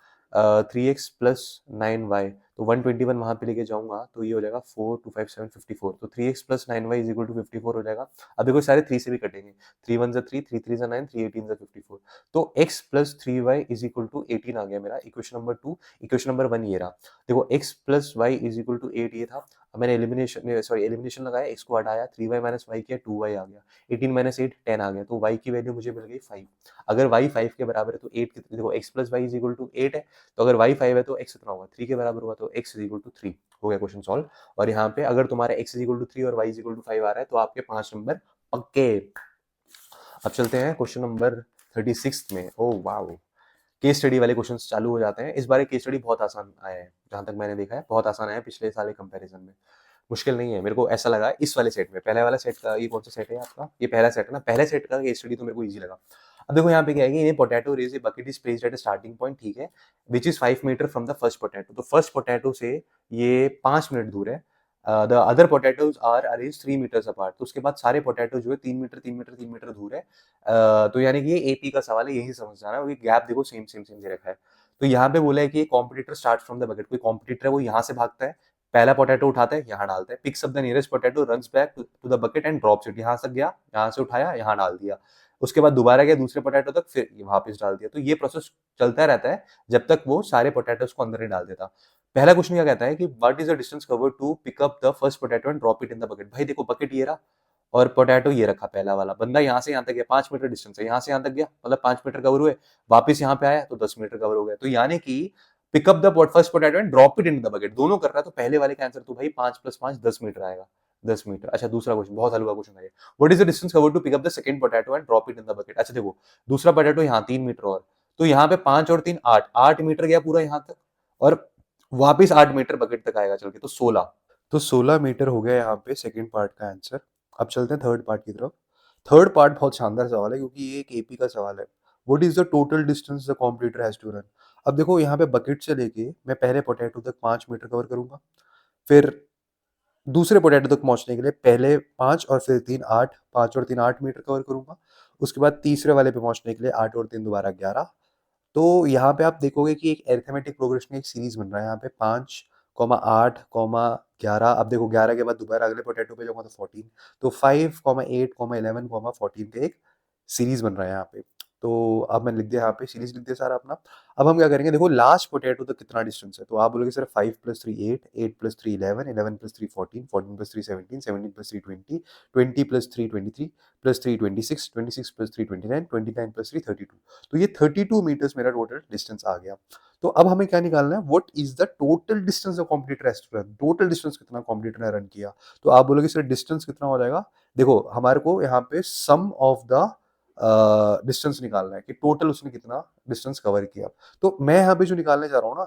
3x + 9y, तो 121 वहां पे लेके जाऊंगा, तो ये हो जाएगा 4 2 5 7 54। तो 3x + 9y is equal to 54 हो जाएगा। अब देखो सारे 3 से भी कटेंगे, 3 1 = 3 3 3 = 9 3 18 = 54। तो x + 3y is equal to 18 आ गया मेरा इक्वेशन नंबर 2। इक्वेशन नंबर 1 ये रहा। देखो x + y is equal to 8 ये था। अब मैंने एलिमिनेशन लगाया, x को हटाया, 3y - y किया, 2y आ गया, 18 - 8 10 आ गया। तो y की वैल्यू मुझे मिल गई 5। अगर y 5 के बराबर है तो 8 कितनी, देखो x + y is equal to 8 है, तो अगर y 5 है तो x कितना होगा, 3 के बराबर होगा, तो x इज इक्वल टू 3। हो गया क्वेश्चन सॉल्व। और यहाँ पे अगर तुम्हारे x इज इक्वल टू 3 और y इज इक्वल टू 5 आ रहा है तो आपके 5 नंबर पक्के। अब चलते हैं क्वेश्चन नंबर 36 में। ओ वाओ, केस स्टडी वाले क्वेश्चंस चालू हो जाते हैं। इस बार केस स्टडी बहुत आसान आया है, जहां तक मैंने देखा है बहुत आसान आया है पिछले साल के कंपैरिजन में, मुश्किल नहीं है। मेरे को ऐसा लगा इस वाले सेट में, पहले वाला सेट का, ये कौन सा सेट है आपका, ये पहला सेट है ना, पहले सेट का केस स्टडी तो मेरे को इजी लगा। अब देखो यहाँ पे क्या है कि potato race a bucket is placed at starting point, ठीक है, which is 5 metre from the first potato. तो फर्स्ट पोटैटो से ये 5 मिनट दूर है। The other potatoes are arrange 3 metres apart. तो उसके बाद सारे पोटैटो जो है 3 मीटर 3 मीटर 3 मीटर दूर है। तो यानी कि ये एपी का सवाल है, यही समझ जाना है, गैप देखो सेम सेम सेम दे रखा है। तो यहाँ पे बोला है कि competitor start from the bucket, कोई कॉम्पिटिटर है वो यहाँ से भागता है, पहला पोटैटो उठाता है, यहाँ डालता है, picks up the nearest potato, runs back to the bucket and drops it. यहाँ तक गया, यहाँ से उठाया, यहाँ डाल दिया, उसके बाद दोबारा गया दूसरे पोटैटो तक, फिर वापस डाल दिया। तो ये प्रोसेस चलता रहता है जब तक वो सारे पोटैटोस को अंदर नहीं डाल देता। पहला क्वेश्चन क्या कहता है कि what is the distance covered to pick up the first potato and drop it in the bucket. भाई देखो बकेट ये रहा और पोटैटो ये रखा, पहला वाला बंदा यहाँ से यहाँ तक गया, 5 मीटर डिस्टेंस है, यहाँ से यहाँ तक गया, मतलब 5 मीटर कवर हुए, वापस यहाँ पे आया तो 10 मीटर कवर हो गया। तो यानी कि pick up the first potato and drop it in the bucket, दोनों कर रहा है। तो पहले वाले का आंसर तो भाई 5 + 5 10 मीटर आएगा, 10 मीटर। अच्छा दूसरा क्वेश्चन बहुत हलवा क्वेश्चन है, what is the distance covered to pick up the second potato and drop it in the bucket. अच्छा देखो दूसरा पोटैटो यहाँ 3 मीटर और, तो यहाँ पे 5 और 3 8, 8 मीटर गया पूरा यहाँ तक, और वापिस 8 मीटर बकेट तक आएगा चल के, तो 16। तो 16 मीटर हो गया यहाँ पे सेकंड पार्ट का आंसर। अब चलते हैं थर्ड पार्ट की तरफ। थर्ड पार्ट बहुत शानदार सवाल है क्योंकि ये एक एपी का सवाल है। What is the total distance the competitor has to run. अब देखो यहाँ पे बकेट से लेके मैं पहले पोटैटो तक 5 मीटर कवर करूंगा, फिर दूसरे पोटैटो तक पहुंचने के लिए पहले 5 और फिर 3 8, 5 और 3 8 मीटर कवर करूंगा। उसके बाद तीसरे वाले पे पहुंचने के लिए 8 और 3 दोबारा 11। तो यहाँ पे आप देखोगे कि एक अरिथमेटिक प्रोग्रेशन एक सीरीज बन रहा है यहाँ पे 5, 8, 11। अब देखो 11 के बाद दोबारा अगले पोटैटो पे जाऊंगा तो 14। तो 5, 8, 11, 14 के एक सीरीज बन रहा है यहाँ पे। तो अब मैंने लिख दिया यहाँ पे, सीरीज लिख दिया सारा अपना। अब हम क्या करेंगे, देखो लास्ट पोटैटो तक कितना डिस्टेंस है, तो आप बोलोगे सर 5 + 3 8, 8 + 3 11, 11 + 3 14, 14 + 3 17, 17 + 3 20, 20 + 3 23, +3 26, 26 + 3 29, 29 + 3 32। तो ये 32 मीटर्स मेरा टोटल डिस्टेंस आ गया। तो अब हमें क्या निकालना है, what is the total distance of competitor has to run. Total distance कितना कॉम्पिटिटर ने रन किया। तो आप बोलोगे सर डिस्टेंस कितना हो जाएगा। देखो हमारे को यहाँ पे सम ऑफ द डिस्टेंस निकालना है कि टोटल उसने कितना डिस्टेंस कवर किया। तो मैं यहाँ पे जो निकालने जा रहा हूँ ना,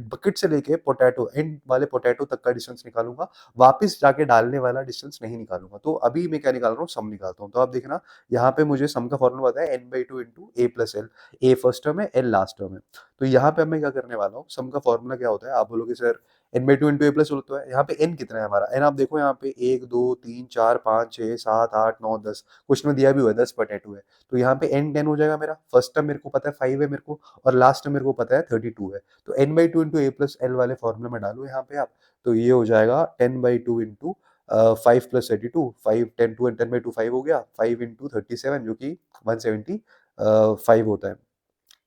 बकेट से लेके पोटैटो एंड वाले पोटैटो तक का डिस्टेंस निकालूंगा, वापस जाके डालने वाला डिस्टेंस नहीं निकालूंगा। तो अभी मैं क्या निकाल रहा हूँ, सम निकालता हूँ। तो आप देखना यहाँ पे मुझे सम का फॉर्मूला पता है n/2 into A plus L. A first term है, एल लास्ट टर्म है। तो यहाँ पे अब मैं क्या करने वाला हूँ, सम का फॉर्मूला क्या होता है, आप बोलोगे sir n/2 into A plus होता है। यहाँ पे n कितना है हमारा, n आप देखो यहाँ पे 1 2 3 4 5 6 7 8 9 10, क्वेश्चन में दिया भी हुआ है 10 पोटैटो है। तो यहाँ पे n 10 हो जाएगा मेरा। फर्स्ट टर्म मेरे को पता है 5 है मेरे को, और लास्ट टर्म मेरे को पता है 32 है। तो n/2 into A plus L वाले फॉर्मूले में डालो यहाँ पे आप। तो ये हो जाएगा 10/2 इंटू 5 + 32, 5 10 2 10/2 5 हो गया, 5 इंटू 37 जो कि 175 होता है।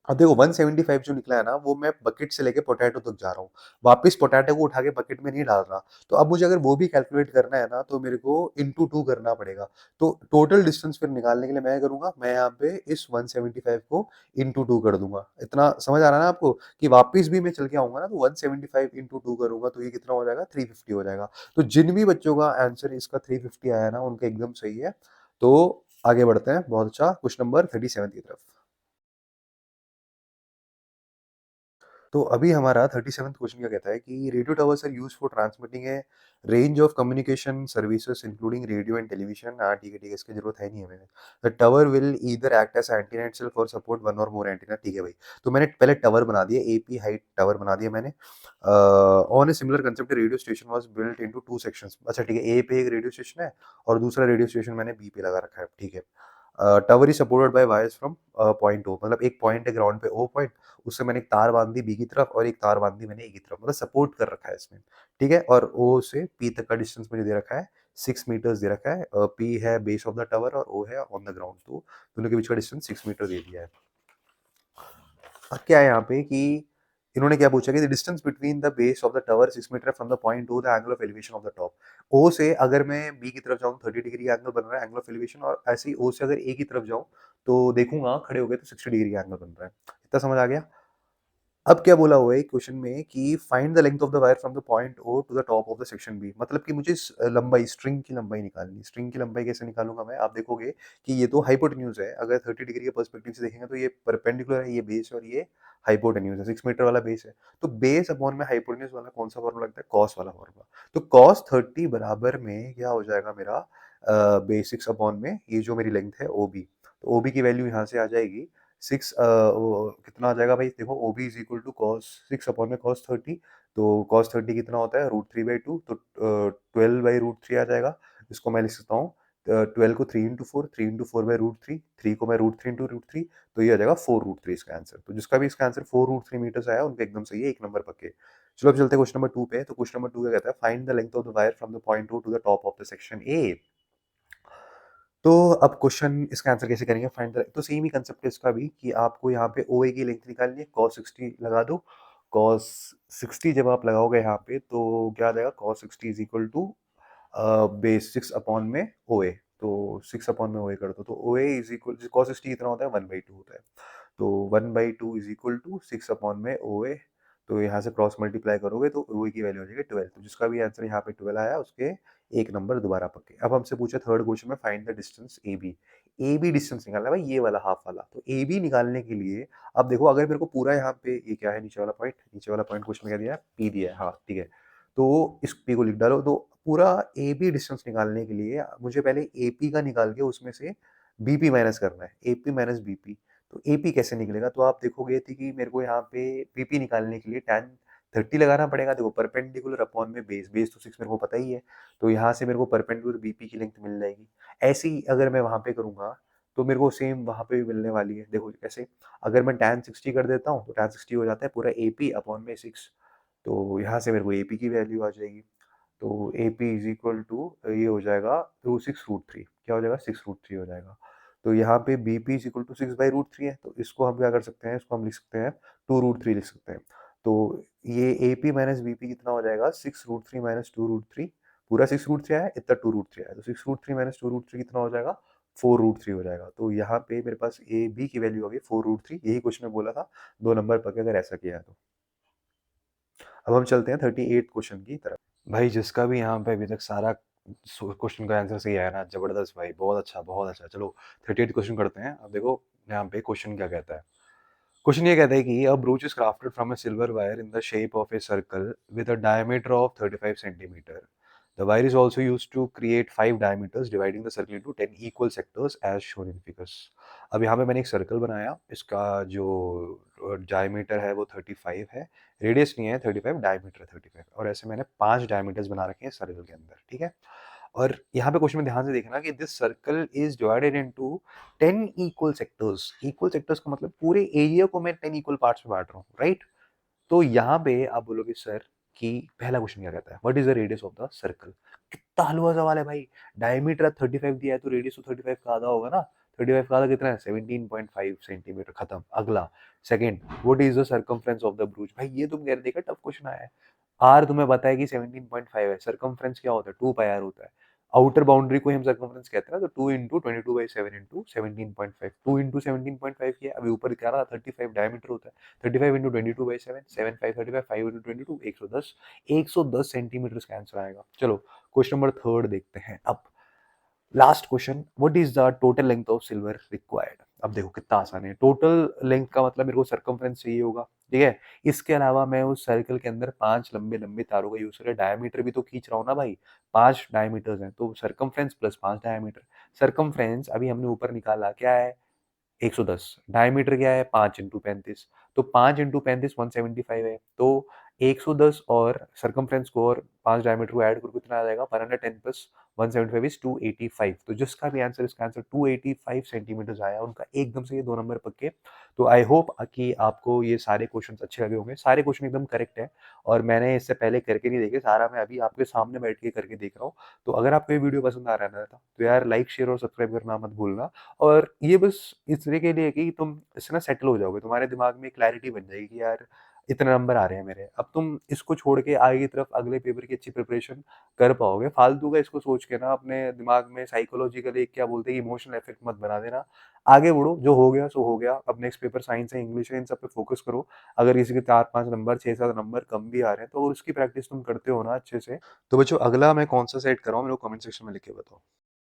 अब देखो 175 जो निकला है ना, वो मैं बकेट से लेके पोटैटो तक जा रहा हूँ, वापस पोटैटो को उठा के बकेट में नहीं डाल रहा। तो अब मुझे अगर वो भी कैलकुलेट करना है ना, तो मेरे को इंटू 2 करना पड़ेगा। तो टोटल डिस्टेंस फिर निकालने के लिए मैं करूंगा, मैं यहाँ पे इस 175 को इंटू 2 कर दूंगा। इतना समझ आ रहा है ना आपको, कि वापस भी मैं चल के आऊंगा ना, तो 175 इंटू 2 करूंगा, तो ये कितना हो जाएगा, 350 हो जाएगा। तो जिन भी बच्चों का आंसर इसका 350 आया ना, उनका एकदम सही है। तो आगे बढ़ते हैं, बहुत अच्छा। क्वेश्चन नंबर 37 की तरफ। तो अभी हमारा 37th क्वेश्चन क्या कहता है कि radio towers are used for transmitting a range of communication services including radio and television. हाँ ठीक है ठीक है, इसकी जरूरत है नहीं हमें। The tower will either act as antenna itself और support one or more antenna. ठीक है भाई। तो मैंने पहले टावर बना दिया, एपी हाइट टावर बना दिया मैंने। On a similar concept radio station was built into two sections. अच्छा ठीक है, ए पे एक रेडियो स्टेशन है और दूसरा रेडियो स्टेशन मैंने बी पे लगा रखा है। ठीक है। Tower is supported by wires from point O, मतलब एक पॉइंट है ग्राउंड पे ओ पॉइंट, उससे मैंने एक तार बांध दी बी की तरफ और एक तार बांध दी मैंने ए की तरफ, मतलब सपोर्ट कर रखा है इसमें। ठीक है। और ओ से पी तक का डिस्टेंस मुझे दे रखा है 6 मीटर्स दे रखा है। पी है बेस ऑफ द टावर और ओ है ऑन द ग्राउंड। तो दोनों के बीच का डिस्टेंस 6 मीटर दे दिया है। अब क्या है यहाँ पे कि इन्होंने क्या पूछा कि the distance between the base of the tower 6 metre from the point to the angle of elevation of the top. O से अगर मैं बी की तरफ जाऊँ 30 डिग्री एंगल बन रहा है एंगल ऑफ एलिवेशन, और ऐसे ही ओ से अगर ए की तरफ जाऊँ तो देखूंगा खड़े हो गए तो 60 डिग्री एंगल बन रहा है। इतना समझ आ गया। अब क्या बोला हुआ है क्वेश्चन में कि find the length of the wire from the point O to the top of the section B. मतलब कि मुझे लंबाई, स्ट्रिंग की लंबाई निकालनी है। स्ट्रिंग की लंबाई कैसे निकालूंगा मैं, आप देखोगे कि ये तो हाइपोटेन्यूज है। अगर 30 डिग्री के पर्सपेक्टिव से देखेंगे तो ये परपेंडिकुलर है, ये बेस है, और ये हाइपोटेन्यूज है। 6 मीटर वाला बेस है, तो बेस अपॉन में हाइपोटेन्यूज वाला कौन सा फॉर्मूला लगता है, कॉस वाला फॉर्मूला। तो कॉस 30 बराबर में क्या हो जाएगा मेरा, बेसिक्स अपॉन में ये जो मेरी लेंथ है ओ बी। तो ओ बी की वैल्यू यहाँ से आ जाएगी 6, कितना आ जाएगा भाई, देखो O B is equal to cos 6 upon में कॉस 30। तो कॉस 30 कितना होता है, √3/2। तो 12/√3 आ जाएगा। इसको मैं लिख सकता हूँ 12 को 3 × 4, 3 × 4/√3, 3 को मैं √3 × √3, तो ये आ जाएगा 4√3 इसका आंसर। तो जिसका भी इसका आंसर 4√3 मीटर्स आया उनका एकदम सही है, एक नंबर पक्के। चलो अब चलते हैं क्वेश्चन नंबर 2 पे। तो क्वेश्चन नंबर 2 क्या कहता है, find the length of the wire from the point O to the top of the section A. तो अब क्वेश्चन इसका आंसर कैसे करेंगे, फाइंड द, तो सेम ही कंसेप्ट है इसका भी कि आपको यहाँ पे ओ ए की लेंथ निकालनी है। cos 60 लगा दो। cos 60 जब आप लगाओगे यहाँ पे तो क्या आ जाएगा, cos 60 is equal to base 6 upon में ओ ए। तो 6 अपॉन में ओ ए कर दो, तो ओ ए इज इक्वल, cos 60 कितना होता है, 1/2 होता है। तो 1/2 इज इक्वल टू 6 अपॉन में ओ ए। तो यहाँ से क्रॉस मल्टीप्लाई करोगे तो ओ ए की वैल्यू हो जाएगी 12। तो जिसका भी आंसर यहाँ पे 12 आया उसके एक नंबर दोबारा पक्के। अब हमसे पूछे थर्ड क्वेश्चन में, find the distance A B. A B distance निकालना है भाई, ये वाला हाफ वाला। तो ए बी निकालने के लिए अब देखो, अगर मेरे को पूरा यहाँ पे ये क्या है, नीचे वाला पॉइंट, नीचे वाला पॉइंट क्वेश्चन में क्या दिया है, पी दिया है। हाँ ठीक है। तो इस P को लिख डालो। तो पूरा AB डिस्टेंस निकालने के लिए मुझे पहले AP का निकाल के उसमें से BP माइनस करना है, AP माइनस BP। तो AP कैसे निकलेगा? तो आप देखोगे थी कि मेरे को यहाँ पे BP निकालने के लिए tan 30 लगाना पड़ेगा। देखो परपेंडिकुलर अपॉन में बेस, बेस तो 6 मेरे को पता ही है, तो यहाँ से मेरे को परपेंडिकुलर BP की लेंथ मिल जाएगी। ऐसे ही अगर मैं वहाँ पे करूँगा तो मेरे को सेम वहाँ पे भी मिलने वाली है। देखो कैसे, अगर मैं tan 60 कर देता हूँ तो tan 60 हो जाता है पूरा AP अपॉन में 6। तो यहाँ से मेरे को AP की वैल्यू आ जाएगी। तो AP इज इक्वल टू ये हो जाएगा तो 6√3। क्या हो जाएगा? 6√3 हो जाएगा। तो यहाँ पे BP इज इक्वल टू 6/√3 है, तो इसको हम क्या कर सकते हैं? इसको हम लिख सकते हैं 2√3 लिख सकते हैं। तो ये AP माइनस BP कितना हो जाएगा? 6√3 माइनस 2√3। पूरा 6√3 आया, इतना 2√3 आया, तो 6√3 माइनस 2√3 कितना हो जाएगा? 4√3 हो जाएगा। तो यहाँ पे मेरे पास AB की वैल्यू आ गई 4√3। यही क्वेश्चन में बोला था 2 नंबर पक्के अगर ऐसा किया है तो। अब हम चलते हैं 38 क्वेश्चन की तरफ। भाई जिसका भी यहाँ पे अभी तक सारा क्वेश्चन का आंसर सही आया ना, जबरदस्त भाई, बहुत अच्छा बहुत अच्छा। चलो 38 क्वेश्चन करते हैं। अब देखो यहाँ पे क्वेश्चन क्या कहता है। क्वेश्चन ये कहता है कि a brooch is crafted from a silver wire in the shape of a circle with a diameter of 35 centimetre. The wire is also used to create 5 diameters, dividing the circle into 10 equal sectors as shown in figures. अब यहाँ पे मैंने एक circle बनाया, इसका जो diameter है वो 35 है, रेडियस नहीं है 35, डायमीटर है 35, और ऐसे मैंने 5 डायमीटर्स बना रखे हैं सर्कल के अंदर, ठीक है। और यहाँ पे क्वेश्चन में ध्यान से देखना कि this circle is divided into 10 equal sectors. Equal sectors का मतलब पूरे एरिया को मैं 10 इक्वल पार्ट्स में बांट रहा हूँ, राइट। तो यहाँ पे आप बोलोगे सर कि पहला क्वेश्चन क्या कहता है, what is the radius of the circle. कितना हलवा सवाल है भाई। डायमीटर 35 दिया है तो रेडियस तो 35 का आधा होगा ना। 35 का आधा कितना है? 17.5 सेंटीमीटर। खत्म। अगला second, what is the circumference of the ब्रूच। भाई ये तुम कह रहे, देखा टफ क्वेश्चन आया है। आर तुम्हें पता है कि 17.5 है, सर्कमफ्रेंस क्या होता है? 2 पाई आर होता है। आउटर बाउंड्री को हम सर्कमफ्रेंस कहते हैं ना, तो 2 इंटू 22/7 इंटू 17.5, 2 इंटू 17.5 किया। अभी ऊपर क्या रहा? 35 डायमीटर होता है। 35 इंटू 22/7, 7 5 35, 5 इंटू 22 110, 110 सेंटीमीटर का आंसर आएगा। चलो क्वेश्चन नंबर थर्ड देखते हैं। अब last question, what is the total length of silver required. अब देखो कितना आसान है। टोटल लेंथ का मतलब मेरे को सर्कमफ्रेंस चाहिए होगा, ठीक है। इसके अलावा मैं उस सर्कल के अंदर 5 लंबे लंबे तारों का यूज कर डायमीटर भी तो खींच रहा हूँ ना भाई। 5 डायमीटर्स हैं, तो सर्कमफ्रेंस प्लस 5 डायमीटर। सर्कमफ्रेंस अभी हमने ऊपर निकाला क्या है? 110। डायमीटर क्या है? 5 इंटू 35। तो 5 इंटू 35 175 है। तो 110 और सर्कमफ्रेंस को और 5 डायमीटर को ऐड करके कितना आ जाएगा? 110 प्लस 175 इज 285। तो जिसका भी आंसर, इसका आंसर 285 सेंटीमीटर आया उनका, एकदम से ये 2 नंबर पक्के। तो आई होप कि आपको ये सारे क्वेश्चन अच्छे लगे होंगे। सारे क्वेश्चन एकदम करेक्ट है, और मैंने इससे पहले करके नहीं देखे, सारा मैं अभी आपके सामने बैठ के करके देख रहा हूँ। तो अगर आपको ये वीडियो पसंद आ रहा है ना, तो यार लाइक शेयर और सब्सक्राइब करना मत भूलना। और ये बस इसलिए के लिए कि तुम इससे ना सेटल हो जाओगे, तुम्हारे दिमाग में क्लैरिटी बन जाएगी कि यार इतने नंबर आ रहे हैं मेरे। अब तुम इसको छोड़ के आगे की तरफ अगले पेपर की अच्छी प्रिपरेशन कर पाओगे। फालतू का इसको सोच के ना अपने दिमाग में साइकोलॉजिकल एक क्या बोलते हैं, इमोशनल इफेक्ट मत बना देना। आगे बढ़ो, जो हो गया सो हो गया। अब नेक्स्ट पेपर साइंस है, इंग्लिश है, इन सब पे फोकस करो। अगर किसी के 4-5 नंबर 6-7 नंबर कम भी आ रहे हैं तो उसकी प्रैक्टिस तुम करते हो ना अच्छे से, तो बच्चों अगला मैं कौन सा सेट कर रहा हूँ मेरे को कमेंट सेक्शन में लिख के बताओ।